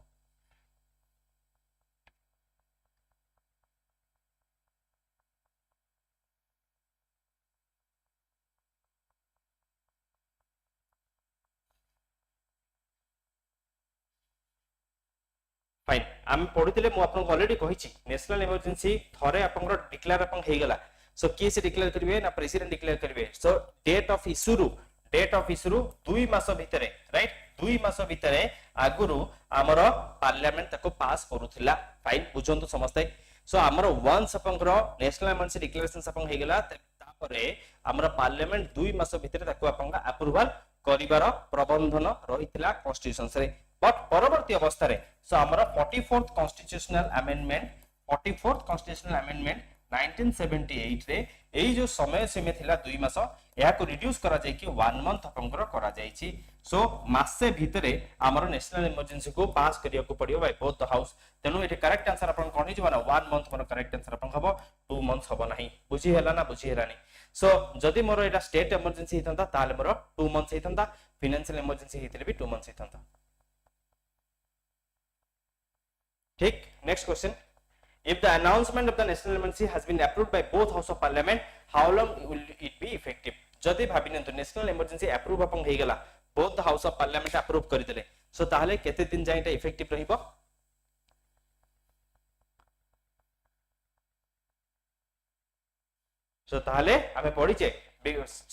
आम पढुतिले मु आपन ऑलरेडी कहिछि नेशनल इमरजेंसी थरे आपन डिक्लेयर आपन हे गेला सो के से डिक्लेयर करिवे ना प्रेसिडेंट डिक्लेयर करिवे सो डेट ऑफ इश्यू 2 मास भितरे राइट 2 मास भितरे आगुरु हमर पार्लियामेंट ताको पास करूथिला फाइन बुझंतु समस्ते सो हमर वन्स आपनकर नेशनल इमरजेंसी डिक्लेरेशन आपन हे गेला तापरे हमर पार्लियामेंट 2 मास भितरे ताको आपन अप्रूवल करिवार प्रबंधन रहितला कॉन्स्टिट्यूशन रे बट परवर्ती अवस्था रे सो हमर 44th कॉन्स्टिट्यूशनल अमेंडमेंट 1978 रे एई जो समय सीमा थिला 2 मास या को रिड्यूस करा जाय कि 1 मंथ अपंकर करा जाय छी सो मासे भितरे हमर नेशनल इमरजेंसी को पास करिया को पड़ियो बाय बोथ द हाउस तेनु एटे करेक्ट आंसर अपन कोनी जबना 1 मंथ मन करेक्ट आंसर अपन हबो 2 मंथ्स हबो नाही बुझी हैला ना बुझी हैलानी सो जदि मोर एटा स्टेट इमरजेंसी हितंता ताले मोर 2 मंथ्स हितंता फाइनेंशियल इमरजेंसी हितले भी 2 मंथ्स हितंता ठीक next question if the announcement of the national emergency has been approved by both house of parliament how long will it be effective जदि भाबिनंतु नेशनल इमरजेंसी अप्रूव अपन हे गेला both the house of parliament approve करि देले सो ताहले केते दिन जाय एटा effective रहिबो सो ताहले हमें पढि जे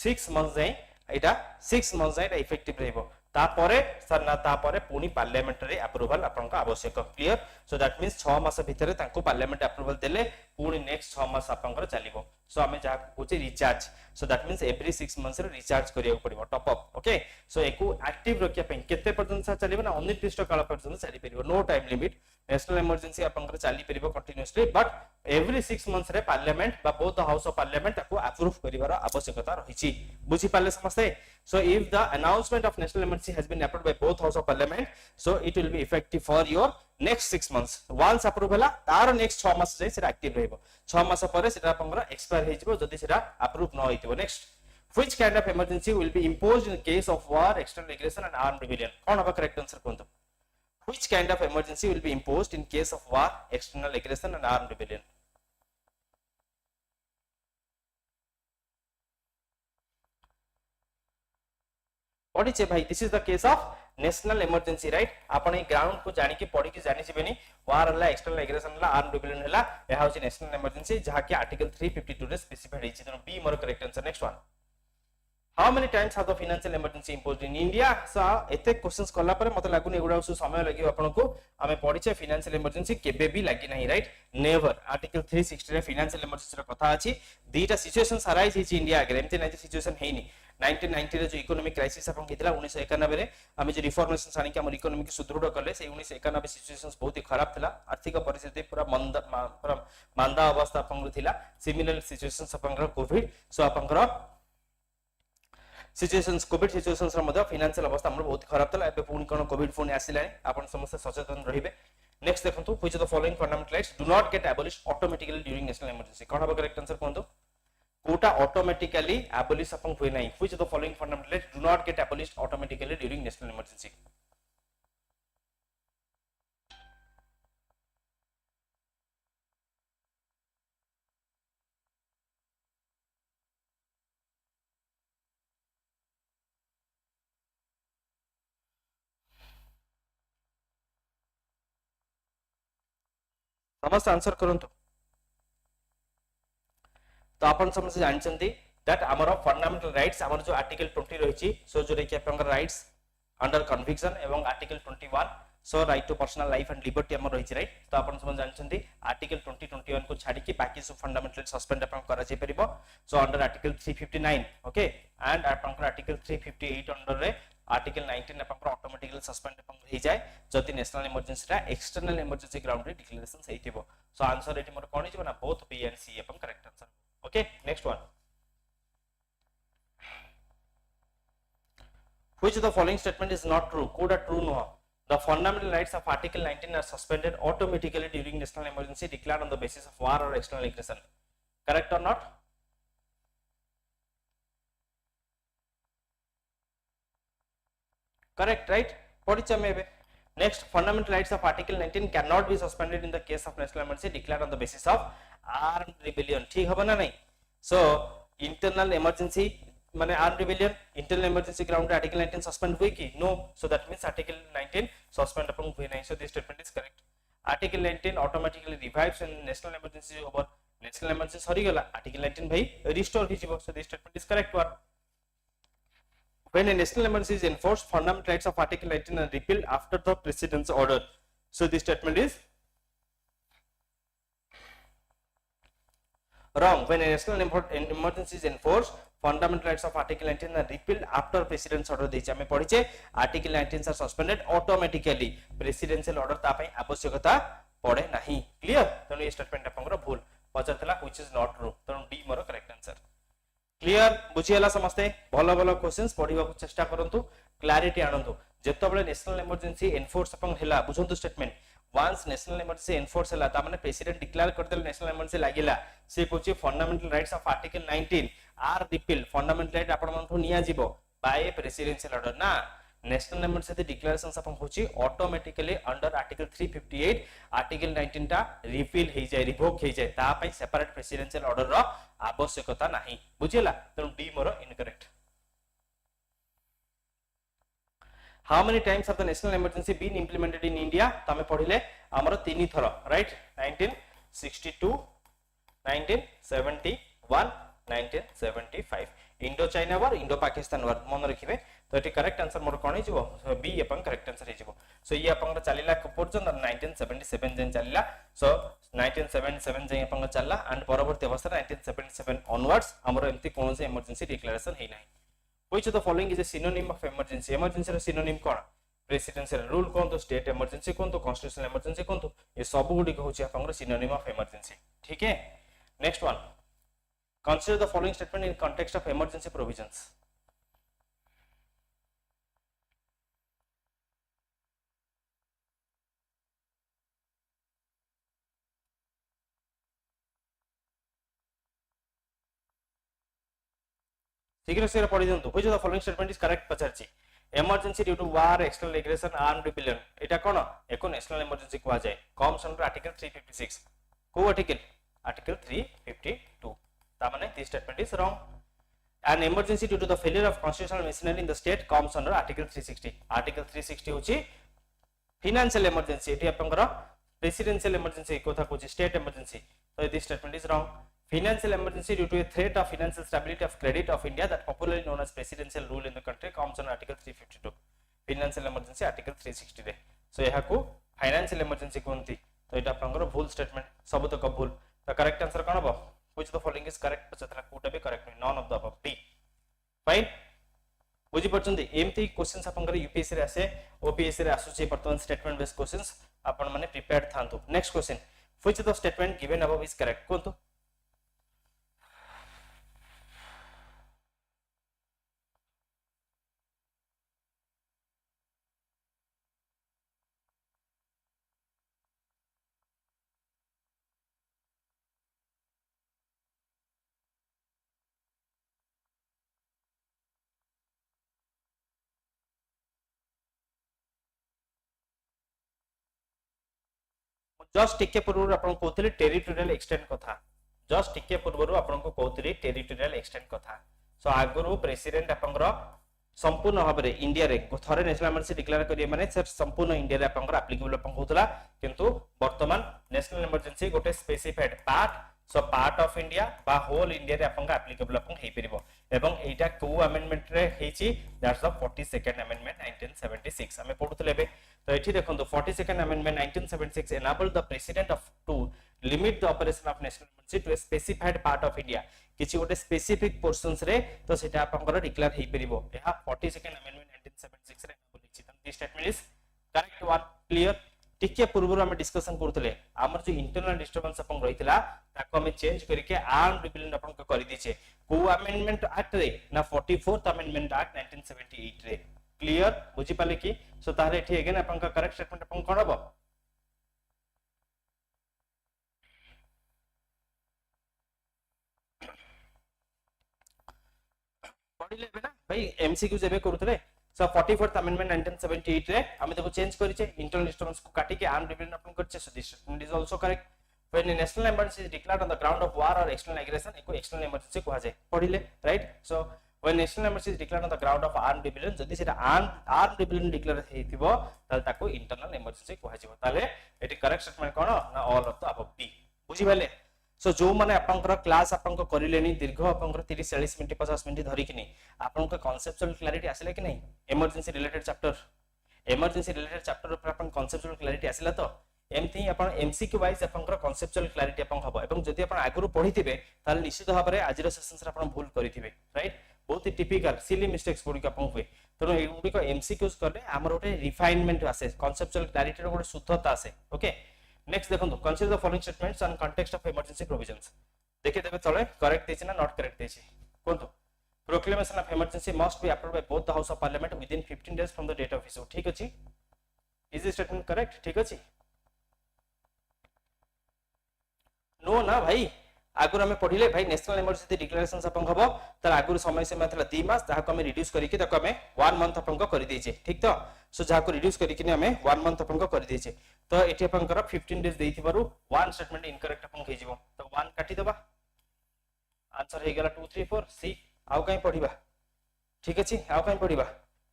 6 मंथ जाय एटा 6 मंथ जाय एटा इफेक्टिव रहिबो तापरे सर ना तापरे पुनी पार्लियामेंट रे अप्रूवल आपन का आवश्यक क्लियर सो दैट मींस 6 मास भितरे तांको पार्लियामेंट अप्रूवल देले पुनी नेक्स्ट 6 मास आपन चलिबो सो हमें जा कोचे recharge so that means every 6 months रे रिचार्ज करिया पड़िबो टॉप अप ओके सो एको एक्टिव रखिया पे केते पर्यंत चलिबो ना अनिर्दिष्ट काल पर्यंत चली परिबो no time limit national emergency आपन चली परिबो कंटीन्यूअसली बट एवरी 6 मंथ्स रे पार्लियामेंट बा both the house of parliament ताको अप्रूव करिवार आवश्यकता रहिछि बुझी पाले समझते so if the announcement of national emergency has been approved by both house of parliament so it will be effective for your next 6 months once approved hela तार next 6 मास जाय सेटा एक्टिव रहइबो 6 मास परे सेटा आपनकर एक्सपायर हे जिवो जदी सेटा अप्रूव न होइतिबो next which kind of emergency will be imposed in case of war external aggression and armed rebellion कोन हबा करेक्ट आंसर कोनतो which kind of emergency will be imposed in case of war external aggression and armed rebellion What is भाई this is the case of national emergency right आपण ए ground को जानि के पढि के जानि छिबेनी वार हला एक्सटर्नल एग्रेशन हला आर्म रिबेलियन हला या होची नेशनल इमरजेंसी जहा के आर्टिकल 352 रे स्पेसिफाइड हिची तनो be more correct answer next one how many times have the financial emergency imposed in India सा एते क्वेश्चंस करला पर मते लागुनी एगुडा समय लागि आपण को हमें पढिचे फाइनेंशियल इमरजेंसी केबे भी लागि नाही राइट नेवर आर्टिकल 360 रे फाइनेंशियल इमरजेंसी रो कथा अछि दीटा सिचुएशंस अराइज हिची इंडिया अगर एमते नाही सिचुएशन हेनी 1990 रे जो इकोनॉमिक क्राइसिस अपन हितला 1991 रे हम जो रिफॉर्मेशन सानी के हमर इकोनॉमी के सुदृढ़ करले से 1991 सिचुएशंस बहुत ही खराब थिला आर्थिक परिस्थिति पूरा मंदा अवस्था अपन थिला सिमिलर सिचुएशंस अपन कोविड सो अपन सिचुएशंस कोविड सिचुएशंस रे मध्य फाइनेंशियल अवस्था हमर बहुत खराब थिला एबे पुनी कोन कोविड फोन आसिलानी अपन समस्त सचेतन रहिबे नेक्स्ट देखंतु which of the following fundamental rights do not get abolished automatically during national emergency कोन हबा करेक्ट आंसर कोन कोटा ऑटोमेटिकली एबॉलिश अपन होय नाही which of the following fundamental rights do not get abolished automatically during national emergency समस्त answer करंतु तो अपन समझ जानचंती दैट हमर फंडामेंटल राइट्स हमर जो आर्टिकल 20 रहिछि सो जो रे अपन राइट्स अंडर कन्विक्शन एवं article 21 so right to personal life and liberty हमर रहिछि राइट तो अपन समझ जानचंती आर्टिकल 20 21 को छाडी के बाकी सब फंडामेंटल सस्पेंड अपन करा जे परिबो so under article 359 okay and अपन आर्टिकल 358 अंडर रे आर्टिकल 19 अपन ऑटोमेटिकली सस्पेंड अपन हो जाय जति नेशनल इमरजेंसी रा एक्सटर्नल इमरजेंसी ग्राउंड रे डिक्लेरेशन सहितिबो सो आंसर एटी मोर कोन हिबो ना बोथ बी एंड सी अपन correct answer okay next one which of the following statement is not true कोडा ट्रू नो the fundamental rights of article 19 are suspended automatically during national emergency declared on the basis of war or external aggression correct or not correct right podicha mebe next fundamental rights of article 19 cannot be suspended in the case of national emergency declared on the basis of armed rebellion ठीक हबो ना नहीं so internal emergency माने arm rebellion internal emergency ground article 19 suspend हुई कि no so that means article 19 suspend अपन हुई नहीं so this statement is correct article 19 automatically revives when national emergency is over national emergency सरी गला article 19 भाई restore ही जीवो so this statement is correct one when a national emergency is enforced fundamental rights of article 19 are repealed after the president's order so this statement is wrong when a national emergency is enforced fundamental rights of article 19 are repealed after president's order देछि हमें पढिचे article 19 are suspended automatically presidential order ता पई आवश्यकता पड़े नाही clear तनो ये statement आपनकर भूल पचतला which is not true तनो डी मोर करेक्ट आंसर क्लियर बुझियला समस्ते भलो भलो क्वेश्चंस पढिबा को चेष्टा करंतु क्लैरिटी आनंतु जेतबेले नेशनल इमरजेंसी एनफोर्स अपन हैला बुझंतु statement once national emergency enforce हैला ता माने प्रेसिडेंट डिक्लेयर करदेल नेशनल इमरजेंसी लागिला से कोची फंडामेंटल राइट्स ऑफ आर्टिकल 19 आर रिपील फंडामेंटल राइट आपण मनठु निया जिवो बाय प्रेसिडेंशियल ऑर्डर ना नेशनल इमरजेंसी डिक्लेरेशंस अपन होची ऑटोमेटिकली अंडर आर्टिकल 358 आर्टिकल 19 ता रिपील हे जाय रिवोक हे जाय ता पई सेपरेट प्रेसिडेंशियल ऑर्डर रो आवश्यकता नाही बुझिला तनु डी मोर incorrect how many times of the national emergency been implemented in India तमे पढिले हमर तीन थरो right 1962 1971 1975 Indo China war Indo Pakistan war मन रखिबे तो एटी करेक्ट आंसर मोर कोन हिजबो बी अपन करेक्ट आंसर हिजबो सो ये अपन चलिला पर्यंत 1977 जेन चलिला सो 1977 जेन अपन चलला एंड परवर्ती अवस्था 1977 ऑनवर्ड्स हमर एमती कोन से इमरजेंसी डिक्लेरेशन हे नाही which of the following is a synonym of emergency emergency रो सिनोनिम कोन प्रेसिडेंशियल रूल कोन तो स्टेट इमरजेंसी कोन तो कॉन्स्टिट्यूशनल इमरजेंसी कोन तो ये सब गुडी होची अपन सिनोनिम ऑफ इमरजेंसी ठीक है next one consider the following statement in context of emergency provisions शीघ्र शीघ्र पढ़ी दियंतु which of the following statement is correct पचारची emergency due to war external aggression armed rebellion एटा कोन एको नेशनल इमरजेंसी को आ जाए कम्स अंडर आर्टिकल 356 को आर्टिकल 352 ता माने this statement is wrong an emergency due to the failure of constitutional machinery in the state comes under article 360 article 360 होची financial emergency एटी आपनकर presidential emergency कोथा कोची state emergency तो this statement is wrong financial emergency due to a threat of financial stability of credit of India that popularly known as presidential rule in the country comes under article 352 financial emergency article 360 रे सो यहा को financial emergency कोनती तो एटा आपनकर भूल statement सब तो भूल तो करेक्ट आंसर कोन हो which the following is correct पचतला कोटा भी correct none of the above D fine बुझी परचंदी एमती क्वेश्चंस आपनकर यूपीएससी रे आसे ओपीएससी रे आसुची वर्तमान स्टेटमेंट बेस्ड क्वेश्चंस आपन माने प्रिपेयर्ड थांतु next question which the statement given above is correct कोनतो जस्ट टिके पूर्व आपन कोथले टेरिटोरियल एक्सटेंड कथा जस्ट टिके पूर्व आपन को कोथले टेरिटोरियल एक्सटेंड कथा सो आगरो प्रेसिडेंट आपनकर संपूर्ण भाव रे इंडिया रे थरे नेशनल इमरजेंसी डिक्लेयर करिए माने सर संपूर्ण इंडिया रे आपनकर एप्लीकेबल आपन होतला किंतु वर्तमान नेशनल इमरजेंसी गोटे specified part so part of India बा होल इंडिया रे आपन एप्लीकेबल आपन हेई परिबो एवं एटा को अमेंडमेंट रे हेची दैट्स द 42nd अमेंडमेंट 1976 हमें पढुतले बे तो एठी देखंतु 42nd amendment 1976 enabled the president of to limit the operation of national emergency to a specified part of India किछि गोटे स्पेसिफिक पोर्शंस रे तो सेटा आपनकर डिक्लेयर हेई परिबो एहा 42nd अमेंडमेंट 1976 रे बोलिछि त this statement is correct one clear टिके पूर्व हम डिस्कशन करथले हमर जो इंटरनल डिस्टरबेंस अपन रहितला ताको हम चेंज करके आर्म रिबेलियन अपन को करि दिछे को अमेंडमेंट एक्ट रे ना 44th अमेंडमेंट एक्ट 1978 रे क्लियर बुझी पाले कि सो तारे एठी अगेन अपन का करेक्ट स्टेटमेंट अपन कोन हबो पढिले बे ना भाई एमसीक्यू जेबे करथले सो 44th अमेंडमेंट 1978 रे हम देखो चेंज करिचे इंटरनल डिस्टरबेंस को काटी के आर्म रिबेलियन अपन करचे सो this statement is also correct when a national emergency is declared on the ground of war or external aggression एको external emergency को जाए पढिले राइट सो when national emergency is declared on the ground of armed rebellion जदि सेटा armed rebellion declare हेतिबो ताले ताको internal emergency कुहा जिवो ताले एटी करेक्ट स्टेटमेंट कोन ना all of the above B बुझि पाले सो जो माने आपनकर क्लास आपनकर करिलेनी दीर्घ आपनकर 30 40 मिनिट 50 मिनिट धरि कि नै आपनकर कॉन्सेप्चुअल क्लैरिटी आसिले कि नै इमरजेंसी रिलेटेड चैप्टर ऊपर आपन कॉन्सेप्चुअल क्लैरिटी आसिला तो एमथि अपन एमसीक्यू वाइज आपनकर कॉन्सेप्चुअल क्लैरिटी आपन हबो एवं जदि अपन आगुरु पढिथिबे ताले निश्चित भाबरे आजिर सेशंस रे अपन भूल करिथिबे राइट बहुत ही टिपिकल सिली मिस्टेक्स गुडी का अपन हुए तो ए गुडी को एमसीक्यूज करले हमर ओटे रिफाइनमेंट आसे कॉन्सेप्चुअल क्लैरिटी रो गोटे शुद्धता आसे ओके नेक्स्ट देखो consider the following statements on context of emergency provisions देखि देबे तळे करेक्ट देछि ना नॉट करेक्ट देछि कोनतो proclamation of emergency must be approved by both the house of parliament within 15 days from the date of issue ठीक अछि is this statement correct ठीक अछि नो ना भाई आगुर हमें पढिले भाई नेशनल इमरजेंसी डिक्लेरेशंस अपन हबो तार आगुर समय सीमा थला 2 मास ताहा को हमें रिड्यूस करी कि ताको हमें 1 मंथ अपन को करि देछे ठीक तो सो जा को रिड्यूस करी कि हमें 1 मंथ अपन को करि देछे तो एठी अपन कर 15 डेज देइथिबारु 1 स्टेटमेंट इनकरेक्ट अपन हे जिवो तो 1 काटी देबा आंसर हे गेला 2 3 4 सी आउ काई पढिबा ठीक अछि आउ काई पढिबा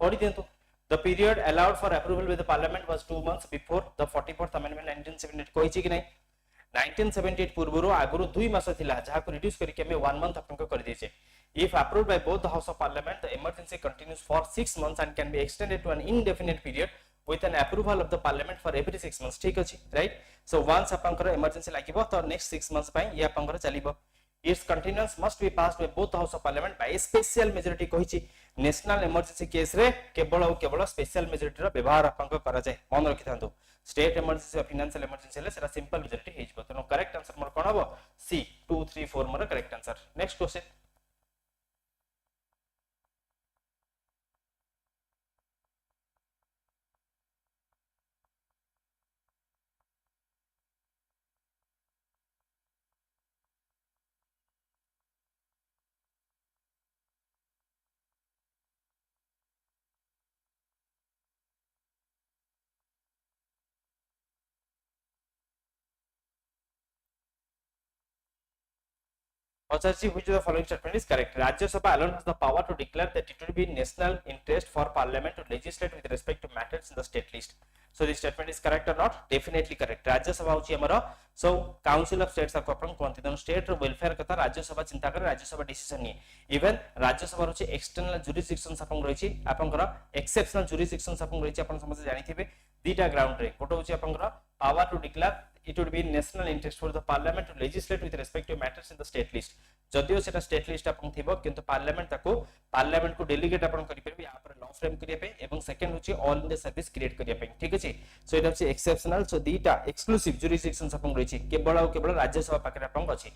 पढि देंतु The period allowed for approval with the parliament was 2 months before the 44th amendment 1978 कोइछि कि नै 1978 पूर्वरो आगुरु 2 मास थिला जहा को रिड्यूस करी के हमें 1 मंथ अपन को कर देछे if approved by both the house of parliament the emergency continues for 6 months and can be extended to an indefinite period with an approval of the parliament for every 6 months ठीक अछि right so once अपन को emergency लागिबो तो next 6 months पय ये अपन को चलिबो its continuance must be passed by both the house of parliament by a special majority कहिछि national emergency case रे केवल स्पेशल मेजॉरिटी रो व्यवहार अपन को करा जाय मन रखि थांतो स्टेट इमरजेंसी और फाइनेंशियल इमरजेंसी ले सेरा सिंपल मेजॉरिटी हे जबो तो करेक्ट आंसर मोर कोन हबो सी 2 3 4 मोर correct answer next question Authority which of the following statement is correct? Rajya Sabha alone has the power to declare that it will be national interest for parliament to legislate with respect to matters in the state list. So this statement is correct or not? Definitely correct. Rajya Sabha hochi amara so Council of States ako apn konti don state welfare kata Rajya Sabha chinta kare Rajya Sabha decision nie. Even Rajya Sabha hochi external jurisdictions apn roichi apankara exceptional jurisdictions apn roichi apn samajhe jani thibe dita ground re koto hochi apankara power to declare it would be national interest for the parliament to legislate with respect to matters in the state list जदियो सेटा state list अपन थिबो किंतु parliament को delegate अपन करि परबे या पर law frame करिया पे एवं सेकंड होची ऑल इंडिया सर्विस क्रिएट करिया पे ठीक अछि सो इट होची एक्सेप्शनल सो दीटा एक्सक्लूसिव जुरिसडिक्शंस अपन रहिछि केवल राज्य सभा पाकरे अपन अछि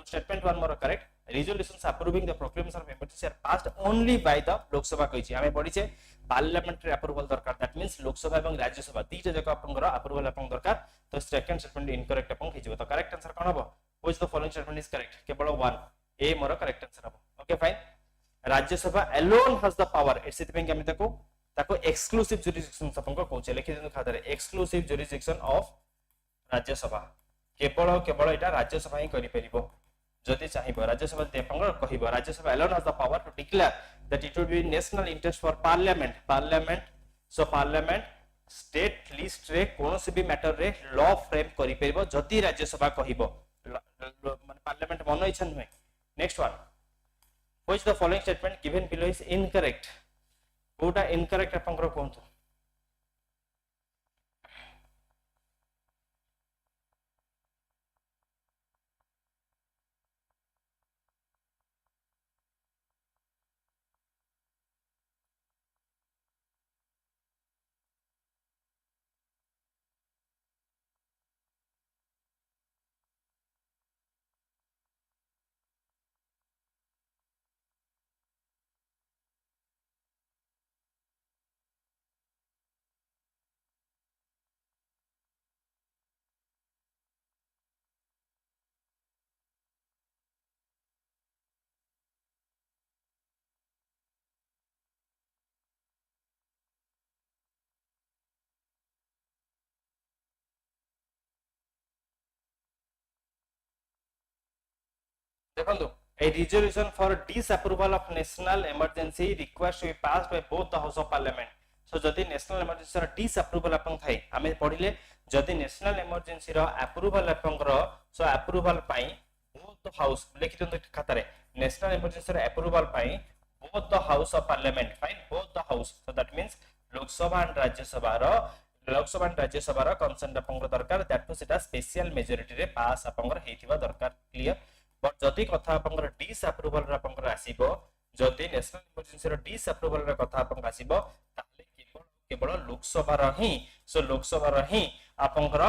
स्टेटमेंट 1 मोर correct resolutions approving the proclamation of emergency are passed only by the Lok Sabha कहिछि हमें पढिछे पार्लियामेंटरी अप्रूवल दरकार दैट मींस लोकसभा एवं राज्य सभा दीटा जक अपन अप्रूवल अपन दरकार तो सेकंड स्टेटमेंट इनकरेक्ट अपन हिजबो तो करेक्ट आंसर कोन हबो which the following statement is correct केवल 1 ए मोर करेक्ट आंसर हबो ओके फाइन राज्य Sabha alone has the power it's it पे हम ताको एक्सक्लूसिव जुरिसडिक्शन अपन को कहूचे लिखि देनु खाता रे एक्सक्लूसिव जुरिसडिक्शन ऑफ राज्य सभा केवल एटा राज्य सभा ही करि परिबो जदि चाहिबो राज्य सभा ते अपन कहिबो Rajya Sabha alone has the power to declare that it would be national interest for parliament state list रे कोनोसी भी मैटर रे लॉ फ्रेम करि परिबो जदि राज्य सभा कहिबो माने पार्लियामेंट मन इच्छा नय next one which the following statement given below is incorrect कोटा इनकरेक्ट अपन कोनतो देखो A resolution for disapproval of national emergency requires to be passed by both the house of parliament. So जदि national emergency रो disapproval अपन Thai आमे पढिले जदि national emergency रो approval आपनकर सो approval pi both the house लिखि दंत खाता रे national emergency row approval pi both the house of parliament fine both the house so that means lok sabha and rajya sabha row consent आपनकर दरकार that to सेटा special majority रे pass आपनकर हेतिबा दरकार clear बट जदि कथा आपनकर disapproval रे आपनकर आसीबो जदि नेशनल इमरजेंसी रो डिसअप्रूवल रे कथा आपनकर आसीबो ताले केवल लोकसभा रो ही सो लोकसभा रो ही आपनकर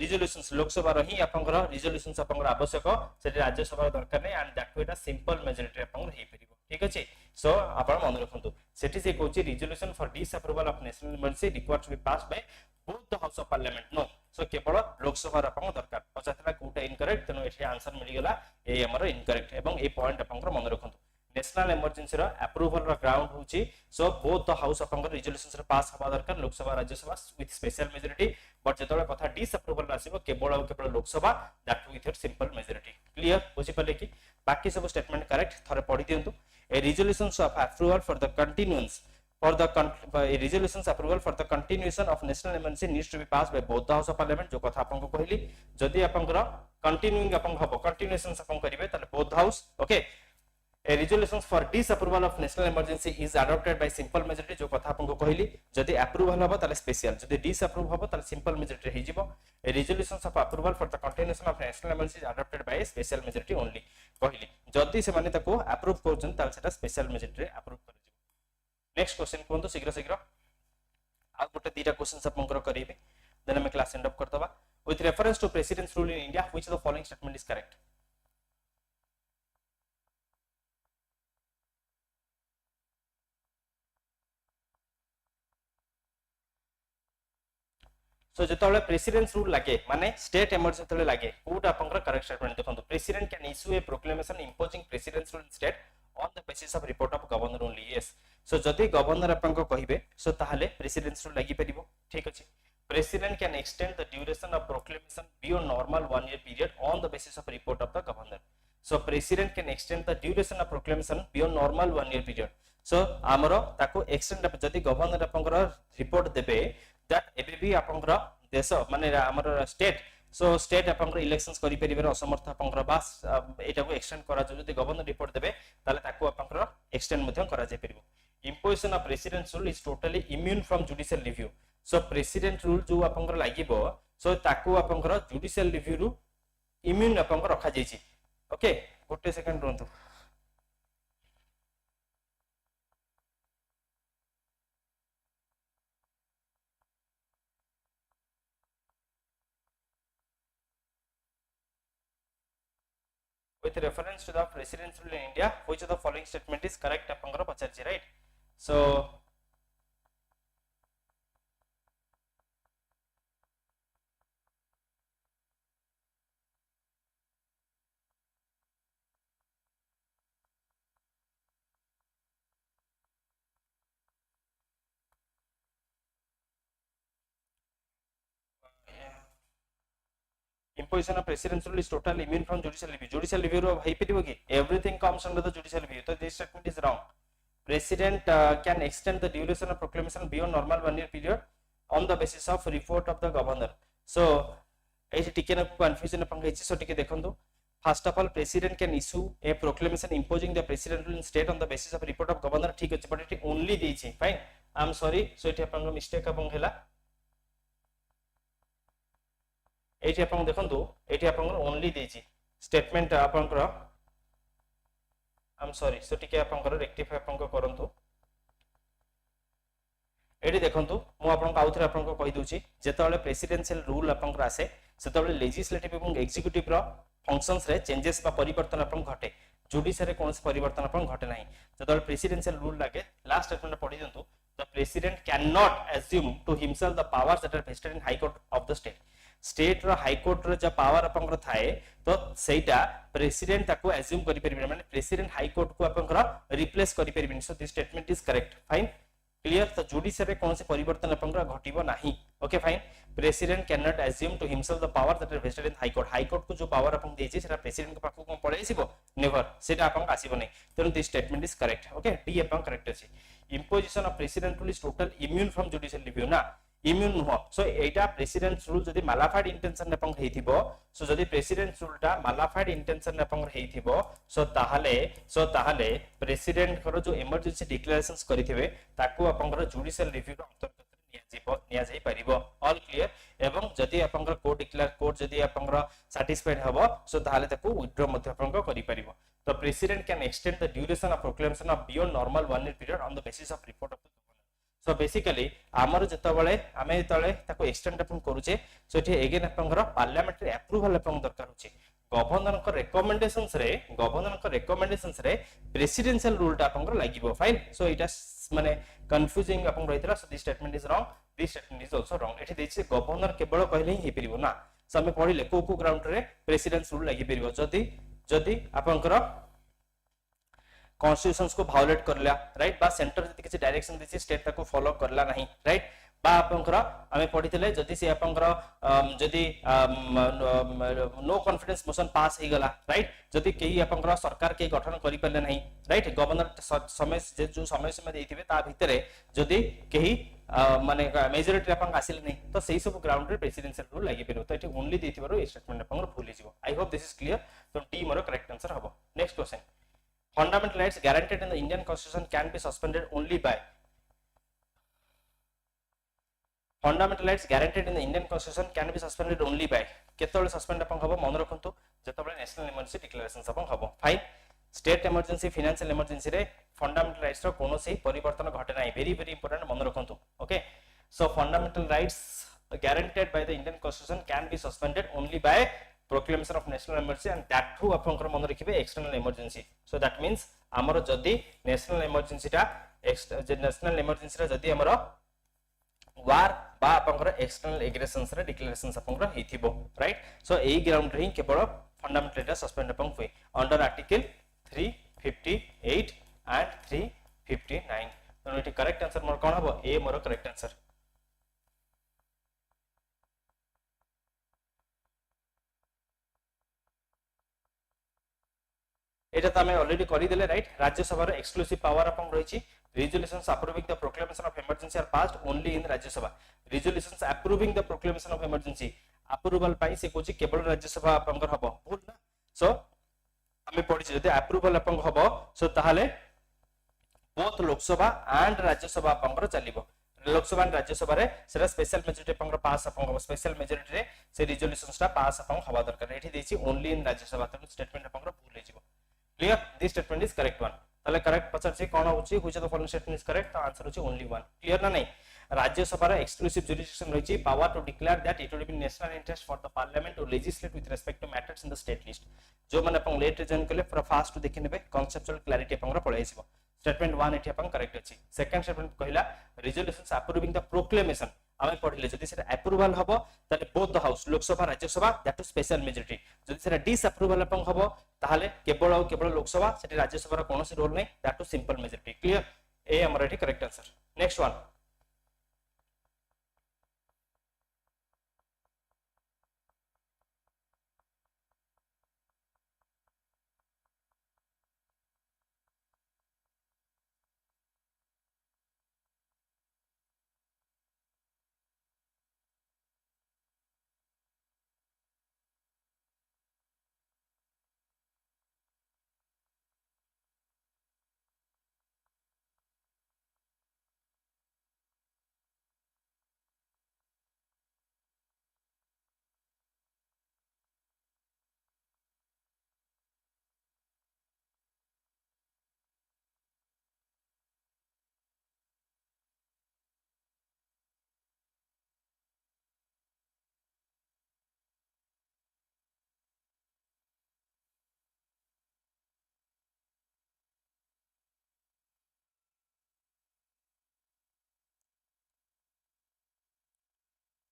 रिजोल्यूशंस लोकसभा रो ही आपनकर रिजोल्यूशंस आपनकर आवश्यक सेठी राज्यसभा दरकार नै and that to Etah simple majority आपनकर हे परिबो ठीक अछि सो आपण मन रखंतु सेठी से कहूची resolution for disapproval of national emergency required to be passed by both the house of parliament no so केवल लोकसभा आपन दरकार पचातला कोटा इनकरेक्ट तनो एठी आंसर मिली गला ए हमर इनकरेक्ट एवं ए पॉइंट आपन मन रखंतु नेशनल इमरजेंसी रो अप्रूवल रो ग्राउंड होची सो बोथ द हाउस आपन रिजोल्यूशंस रो पास हवा दरकार Lok Sabha Rajya Sabha with special majority but जेतोले कथा डिसअप्रूवल आसीबो केवल Lok Sabha that with simple majority clear बुझि पले कि बाकी सब स्टेटमेंट करेक्ट थरे पढि दियंतु A resolutions of approval for the continuance for the resolutions approval for the continuation of national emergency needs to be passed by both the house of parliament जो कथा आपन को कहली जदी आपनकर कंटिन्यूइंग आपन हबो कंटिन्यूएशंस आपन करिवे ताले both house okay a resolutions for disapproval of national emergency is adopted by simple majority जो कथा आपन को कहली जदी अप्रूवल हबो ताले स्पेशल जदी डिसअप्रूव हबो ताले सिंपल मेजॉरिटी हे जिवो a resolutions of approval for the continuation of national emergency is adopted by special majority only कहली जदी से माने ताको अप्रूव करजन ताले सेटा स्पेशल मेजॉरिटी रे अप्रूव कर नेक्स्ट क्वेश्चन कोंतो शीघ्र आ गोटे दीटा क्वेश्चंस आपनकर करिवे देन हम क्लास एंड अप करतबा with reference to president's rule in India which of the following statement is correct so जेतले प्रेसिडेंट्स रूल लागे माने स्टेट इमरजेंसी तले लागे कोटा आपनकर करेक्ट स्टेटमेंट देखंतु president can issue a proclamation imposing president's rule in state on the basis of report of governor only yes so जदि governor आपन को कहिबे सो ताहाले प्रेसिडेंट्स रूल लागि परिबो ठीक अछि president can extend the duration of proclamation beyond normal 1 year period on the basis of report of the governor so president can extend the duration of proclamation beyond normal 1 year period so हमरो ताको extend जदि governor आपन को report देबे that एबे भी आपन को देश माने हमरो स्टेट सो स्टेट आपनकर इलेक्शंस करि परिबे असमर्थ आपनकर बास एटा को एक्सटेंड करा जदि गवर्नर रिपोर्ट देबे ताले ताको आपनकर एक्सटेंड मध्यम करा जे परिबो imposition of president rule is totally immune from judicial review so president rule जो आपनकर लागिबो सो ताको आपनकर जुडिशियल रिव्यू रु इम्यून आपनकर रखा जायछि ओके गोटे second रुंतु with reference to the president's rule in India which of the following statement is correct आपनकर पचारछि right so imposition of presidential rule is totally immune from judicial review. Judicial review ro bhai peribo ki everything comes under the judicial review. So this statement is wrong. President can extend the duration of proclamation beyond normal 1 year period on the basis of report of the governor. So एठी टिके न confusion अपन गइछि so टिके देखंतु first of all president can issue a proclamation imposing the president in state on the basis of report of governor ठीक अछि but it only देछि fine I am sorry so एठी अपन मिस्टेक अपन हैला एठी अपन देखंतु एठी अपन ओनली देछि स्टेटमेंट अपन कर आई एम सॉरी सो टिके अपन कर रेक्टिफाई अपन को करंतु एठी देखंतु मु आपन को आउथरे आपन को कहि दोछि जेतबेले प्रेसिडेंशियल रूल आपन को आसे सेतबेले लेजिस्लेटिव एवं एग्जीक्यूटिव रो फंक्शंस रे चेंजेस बा परिवर्तन आपन घटे जुडिशियरी कोनस परिवर्तन आपन घटे नाही जेतबेले प्रेसिडेंशियल रूल लागे लास्ट स्टेटमेंट पढि दंतु the president can not assume to himself the powers that are vested in high court of the state रो हाई कोर्ट रो जो पावर आपन को थाए तो सेटा प्रेसिडेंट ताको अज्यूम करि परिबे माने प्रेसिडेंट हाई कोर्ट को आपन को रिप्लेस करि परिबे so this statement is correct fine clear तो जुडिशियरी कोन से परिवर्तन आपन घटिबो नाही okay fine president can not assume to himself the power that is vested in high court. High court को जो पावर अपन देछि सेटा प्रेसिडेंट के पाखु कोन पळे आसीबो नेवर, सेटा अपन आसीबो नै। तेनु this statement is correct. Okay, D अपन करेक्ट अछि। Imposition of president rule is total immune from judicial review ना, इम्यून नुह। सो एटा प्रेसिडेंट रूल जदी मालाफाइड इंटेंशन अपन हेथिबो, सो जदी प्रेसिडेंट रूलटा मालाफाइड इंटेंशन अपन हेथिबो, सो ताहाले प्रेसिडेंट करो जो इमर्जेंसी डिक्लेरेशंस करिथिबे ताकू अपन जुडिशियल रिव्यू अंतर्गत निया जाई परिबो। All clear. एवं जदी अपन कोर्ट डिक्लेयर कोर्ट जदी अपन सैटिस्फाइड हबो, सो ताहाले ताकू विथड्रॉ मध्य अपन करि परिबो। तो president can extend the duration of proclamation of beyond normal 1 year period on the basis of report of the governor. So basically हमर जतबळे आमे तळे ताकू एक्सटेंड अपन करूचे, सो एठी अगेन अपन पार्लियामेंटरी अप्रूवल अपन दरकार होचे। गवर्नर को रिकमेंडेशंस रे प्रेसिडेंशियल रूलटा अपन लागिबो फाइन। सो इटा माने कंफ्यूजिंग अपन रहितला। So this statement is wrong, this statement is also wrong. एठी देछि गवर्नर केवल कहले ही परिबो ना, सो हमें पढिले को ग्राउंड रे प्रेसिडेंस रूल लागि परिबो जदी आपनकर कॉन्स्टिट्यूशंस को वायोलेट करला, राइट, बा सेंटर जति किछि डायरेक्शन दिछि स्टेट ताको फॉलो करला नाही, राइट, बा आपनकर हमें पढितले जदी से आपनकर जदी नो कॉन्फिडेंस मोशन पास हे गला, राइट, जदी केही आपनकर सरकार के गठन करि परले नाही, राइट, गवर्नर समय जो समय समय देथिबे ता भितरे जदी केही माने मेजॉरिटी अपन आसिल नहीं, तो सही सब ग्राउंड रे प्रेसिडेंशियल रूल लागि पेरो। तो एठी ओनली देथिबारो स्टेटमेंट अपन भूली जिवो। आई होप दिस इज क्लियर। तो डी मोर करेक्ट आंसर हबो। Next question, fundamental rights guaranteed in the Indian constitution can be suspended only by fundamental rights guaranteed in the Indian constitution can be suspended only by केतोले suspend अपन हबो मन रखंतु जतबळे national emergency declarations अपन हबो। Fine, state emergency financial emergency रे fundamental rights रो कोनोसी परिवर्तन घटे नाही। वेरी वेरी इंपोर्टेंट, मन रखंतु। Okay, so fundamental rights guaranteed by the Indian constitution can be suspended only by proclamation of national emergency and that too आपनकर मन रखिबे external emergency. So that means हमर जदी नेशनल इमर्जेंसी टा national emergency रा जदी हमर वार बा आपनकर एक्सटर्नल एग्रेशंस रे डिक्लेरेशंस आपनकर हेथिबो, राइट। सो एई ग्राउंड रे केवल फंडामेंटल रा सस्पेंड अपन होय अंडर आर्टिकल 358 एंड 359। तो एटी करेक्ट आंसर मोर कोन हबो? ए मोर करेक्ट आंसर। एटा त हमें ऑलरेडी करि देले, राइट। राज्यसभा रो एक्सक्लूसिव पावर अपन रहिछि। Resolutions approving the proclamation of emergency are passed only in Rajya Sabha. Resolutions approving the proclamation of emergency approval पाई से कोची केवल राज्य सभा आपनकर हबो, भूल ना। सो हमें पढिछि जदि अप्रूवल आपन हबो, सो ताहाले बोथ लोकसभा एंड राज्य सभा आपनकर चलिबो। लोकसभा एंड राज्य सभा रे सेरा स्पेशल मेजॉरिटी आपनकर पास आपन हबो। स्पेशल मेजॉरिटी रे से रिजोल्यूशंस टा पास आपन हबा दरकार। एठी देछि ओनली इन राज्य सभा, त स्टेटमेंट आपनकर भूल हे जिवो। Clear, this statement is correct one. ताले करेक्ट पचार कौन होची which of the following statement is correct, तो आंसर होची ओनली वन। क्लियर ना नहीं? राज्यसभा रा एक्सक्लूसिव जुरिडिक्शन रहिछि power to declare that it would be national interest for the parliament to legislate with respect to matters in the state list. जो माने अपन late join करले फॉर फास्ट टू देखि नेबे कांसेप्चुअल क्लैरिटी अपन पळै आइबो। Statement 1 एठी अपन करेक्ट अछि। सेकंड स्टेटमेंट कहिला रिजोल्यूशंस अप्रूविंग द प्रोक्लेमेशन, आमे पढिले जदि सेटा अप्रूवल हबो ताले both the house Lok Sabha Rajya Sabha that to special majority. जदि सेटा डिसअप्रूवल अपन हबो ताले केवल लोकसभा सेठी राज्यसभा रा कोनोसी रोल नै, that too simple majority. Clear, A हमर एठी करेक्ट आंसर। नेक्स्ट वन,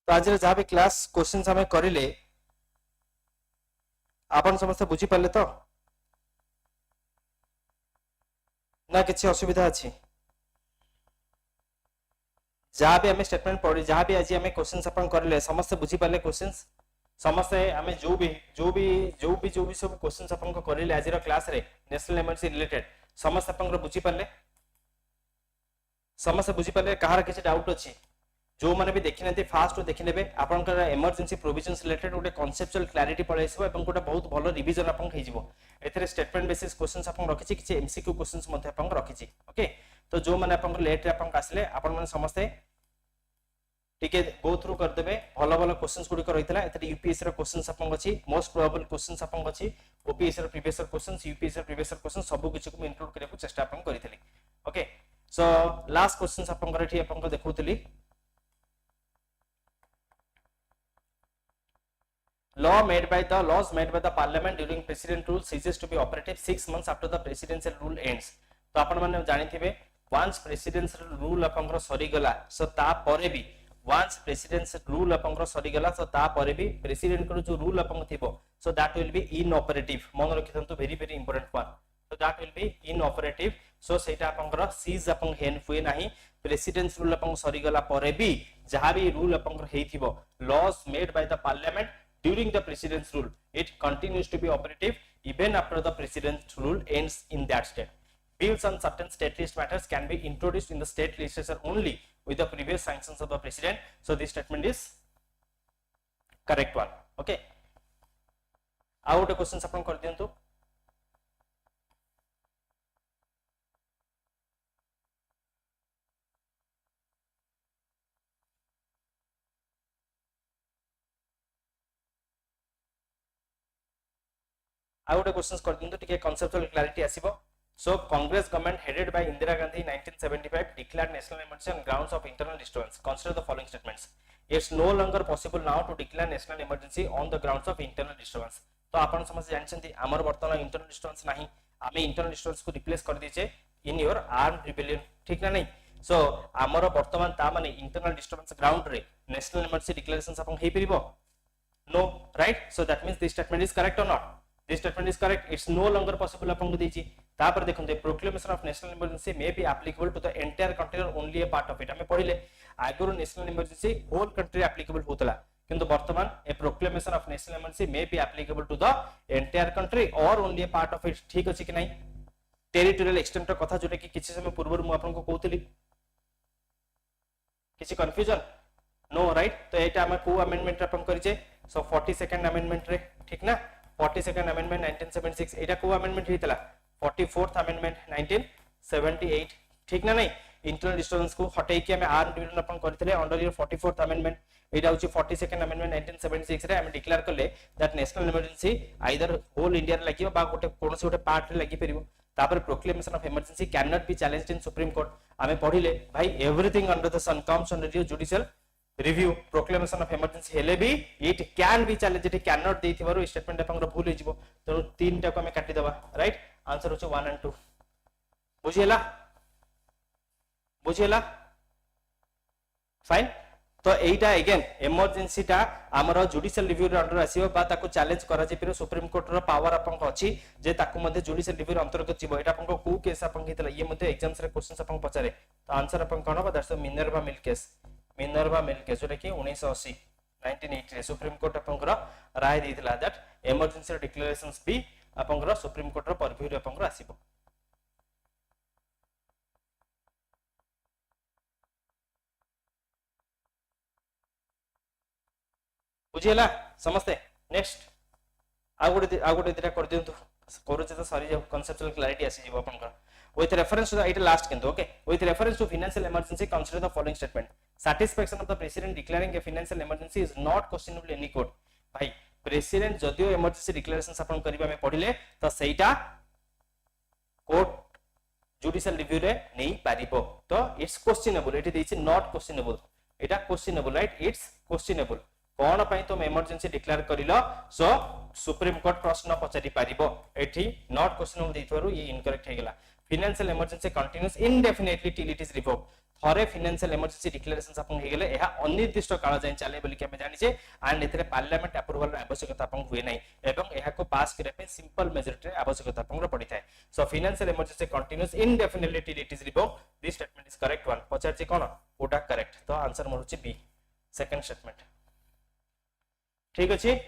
तो आज जहाँ भी क्लास क्वेश्चन हमें करिले आपन समस्त बुझी पाले तो ना किसी असुविधा अछि? जहाँ भी हमें स्टेटमेंट पढ़ी जहाँ भी आज हमें क्वेश्चंस अपन करले समस्त बुझी पाले क्वेश्चंस समस्ते आम जो भी सब क्वेश्चन अपन करले आज क्लास रे नेशनल इमरजेंसी रिलेटेड समस्त अपन बुझी पाले समस्त बुझी पाले कहार किसी डाउट अछि जो माने भी देखि नथि फास्ट देखि नेबे आपनकर इमरजेंसी प्रोविजंस रिलेटेड गोटे कांसेप्चुअल क्लैरिटी पळाइसबो एवं गोटे बहुत भलो रिवीजन आपन खैजिवो एथरे स्टेटमेंट बेसिस क्वेश्चंस आपन रखिछि किछि एमसीक्यू क्वेश्चंस मध्ये आपन रखिछि ओके तो जो माने आपन लेट रे आपन आसले आपन माने समस्ते टिके गो थ्रू कर देबे भलो भलो क्वेश्चंस गुडी कर रहितला एथरे यूपीएससी रो क्वेश्चंस आपन अछि मोस्ट प्रोबेबल क्वेश्चंस आपन अछि ओपीएससी रो प्रीवियस क्वेश्चंस यूपीएससी रो प्रीवियस क्वेश्चंस सब किछि को इंक्लूड करे को चेष्टा आपन करितली ओके सो लास्ट क्वेश्चंस आपन करठी आपन देखौतली laws made by the parliament during president rule ceases to be operative 6 months after the presidential rule ends तो आपण माने जानि थिबे once presidential rule आपनकर सरी गला सो ता परे भी once presidential rule आपनकर सरी गला सो ता परे भी president को जो rule आपन थिबो so that will be inoperative मन रखिथंतु very very important one so that will be inoperative so सेटा आपनकर सीज आपन हेन हुए नाही presidential rule आपन सरी गला परे भी जहां भी rule आपनकर हेथिबो laws made by the parliament during the president's rule it continues to be operative even after the president's rule ends in that state bills on certain state list matters can be introduced in the state legislature only with the previous sanctions of the president so this statement is correct one okay out a questions apan kar diyantu I would questions कर दिंतु टिके conceptual clarity आसीबो so congress government headed by indira gandhi 1975 declared national emergency on grounds of internal disturbance consider the following statements it's no longer possible now to declare national emergency on the grounds of internal disturbance तो आपण समझ जानछंती हमर वर्तमान internal disturbance नाही आमे internal disturbance को replace कर दिचे in your armed rebellion ठीक ना नहीं so हमर वर्तमान ता माने internal disturbance ground रे national emergency declarations आपण हेइ परिबो no right so that means this statement is correct or not this statement is correct it's no longer possible अपन को देछि तापर देखंते proclamation of national emergency may be applicable to the entire country or only a part of it हमें पढिले आगरो national emergency whole country applicable होतला किंतु वर्तमान a proclamation of national emergency may be applicable to the entire country or only a part of it ठीक अछि कि नै territorial extent रो कथा जोटे कि किछि समय पूर्व मु आपन को कहउतली किछि confusion no right तो एटा हम को amendment अपन करिचे so 42nd amendment रे ठीक ना 42nd amendment 1976 एटा को amendment हितला 44th amendment 1978 ठीक ना नहीं इंटरनल डिस्टर्बेंस को हटाई कि हमें आर्म डिवीजन अपन करथिले अंडर योर 44th amendment एटा होची 42nd amendment 1976 रे हम डिक्लेयर करले that national emergency either whole India रे लागियो बा गोटे कोनसे गोटे पार्ट रे लागि परिबो तापर proclamation of emergency can not be challenged in supreme court हमें पढिले भाई everything under the sun comes under your judicial review proclamation of emergency हेले भी it can be challenge it can not देथिबारो स्टेटमेंट आपन भूल हिजिबो तो तीन टा को हमें काटी दबा राइट आंसर होचे 1 and 2 बुझियला फाइन तो एटा अगेन इमरजेंसी टा हमर जुडिशियल रिव्यू रे अंडर आसीबो बा ताको चैलेंज करा जे पिरो सुप्रीम कोर्ट रो पावर आपन को अछि जे ताको मध्ये जुडिशियल रिव्यू अंतर्गत जिवो एटा आपन को केस आपन हितला ये मध्ये एग्जाम्स रे क्वेश्चंस आपन पचारे तो आंसर आपन कोन बा दैट्स मिनर्वा मिल केस जोटा कि 1980 1980 रे सुप्रीम कोर्ट आपन राय देथिला दैट इमरजेंसी डिक्लेरेशंस भी आपन सुप्रीम कोर्ट रो परव्यू रे आपन आसीबो बुझियला समझते नेक्स्ट आ गोटे दिटा कर दियंतु करूचे तो सॉरी जो कांसेप्चुअल क्लैरिटी आसी जीव आपन with reference to the it last kintu okay with reference to financial emergency consider the following statement satisfaction of the president declaring a financial emergency is not questionable in any court भाई president जदियो emergency declarations अपन करबा में पढिले तो सेटा court judicial review रे नै पारिबो तो it's questionable एटी देछि नॉट क्वेश्चनेबल एटा क्वेश्चनेबल राइट इट्स क्वेश्चनेबल कोन पई तुम इमरजेंसी डिक्लेयर करिलो सो सुप्रीम कोर्ट प्रश्न पचारि पारिबो एठी नॉट क्वेश्चनेबल देथवरु ये इनकरेक्ट हे गेला financial emergency continues indefinitely till it is revoked थरे फाइनेंशियल इमरजेंसी डिक्लेरेशन अपन हे गेले एहा अनिर्दिष्ट काल जाय चले बोली कि हम जानि जे एंड एतरे पार्लियामेंट अप्रूवल आवश्यकता अपन हुए नै एवं एहा को पास करे पे सिंपल मेजॉरिटी आवश्यकता अपन पड़ी थाए so financial emergency continuous indefinitely it is revoked this statement is correct one पचार जे कोन ओटा करेक्ट तो आंसर मोर होची बी सेकंड स्टेटमेंट ठीक अछि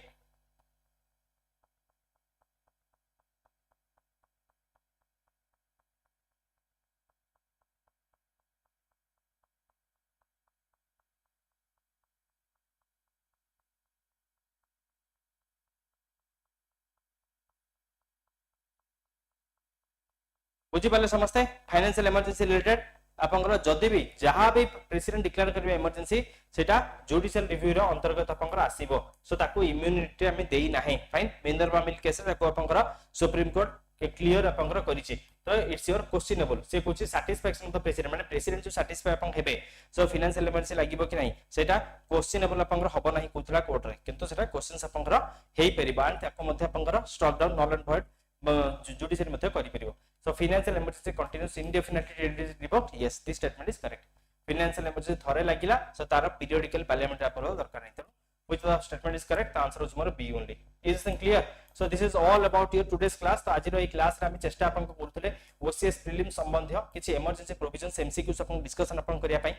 बुझी पाले समस्ते फाइनेंशियल इमरजेंसी रिलेटेड आपनकर जदी भी जहां भी प्रेसिडेंट डिक्लेयर करबे इमरजेंसी सेटा जुडिशियल रिव्यू रो अंतर्गत आपनकर आसीबो सो ताको इम्यूनिटी हम देई नाही फाइन मिनरवा मिल केस ताको आपनकर सुप्रीम कोर्ट के क्लियर आपनकर करिछि तो इट्स योर क्वेश्चनेबल से कुछ सैटिस्फैक्शन ऑफ द प्रेसिडेंट माने प्रेसिडेंट जो सैटिस्फाई आपन हेबे सो फाइनेंशियल इमरजेंसी लागिबो कि नाही सेटा क्वेश्चनेबल आपनकर हबो नाही कुतला कोर्ट रे किंतु सेटा क्वेश्चंस आपनकर हेई परिबा एंड ताको मध्ये आपनकर struck down null and void judicial मध्ये करि परिबो so financial emergency continues indefinitely it is revoked yes this statement is correct financial emergency thore lagila so तार periodical parliament approval दरकार नै त which the statement is correct the answer is more b only is this clear so this is all about your today's class तो आज रो ए class रे हम चेष्टा आपन को करथले OCS prelim संबंधित किछि emergency provisions MCQs अपन डिस्कशन अपन करिया पई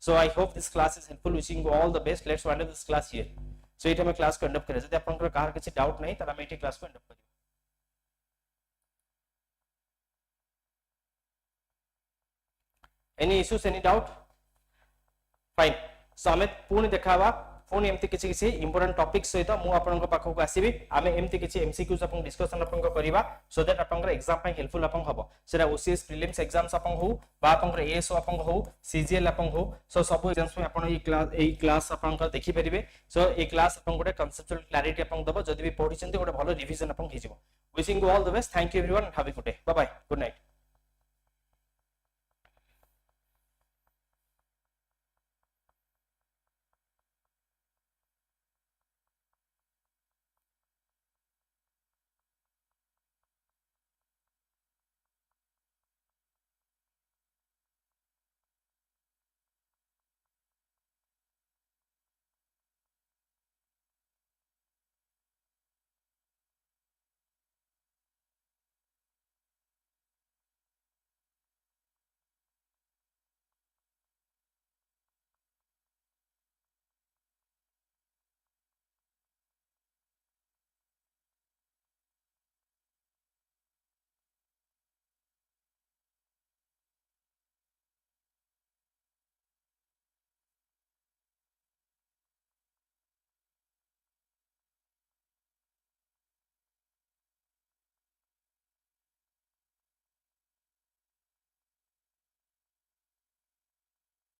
so I hope this class is helpful wishing you all the best let's wind up this class here so एटा हम क्लास को एंड अप करे जदि आपन को कार किछि डाउट नै त हम एटी क्लास को एंड अप करियो any issues any doubt fine so हमें पुणी देखावा पुणी एमती किछि किछि इंपोर्टेंट टॉपिक सहित मु आपन को पाखो को आसीबी आमे एमती किछि एमसीक्यूज अपन डिस्कशन अपन को करिवा सो दैट अपन एग्जाम पे हेल्पफुल अपन हबो सेरा ओसीएस प्रीलिम्स एग्जाम्स अपन हो बा अपन एएसओ अपन हो सीजीएल अपन हो सो सब एग्जाम्स में अपन ई क्लास अपन को देखि परिबे सो ए क्लास अपन गोटे कांसेप्चुअल क्लैरिटी अपन दबो जदी भी पढि चंती गोटे भलो रिवीजन अपन हिजिबो wishing you all the best thank you everyone have a good day bye bye good night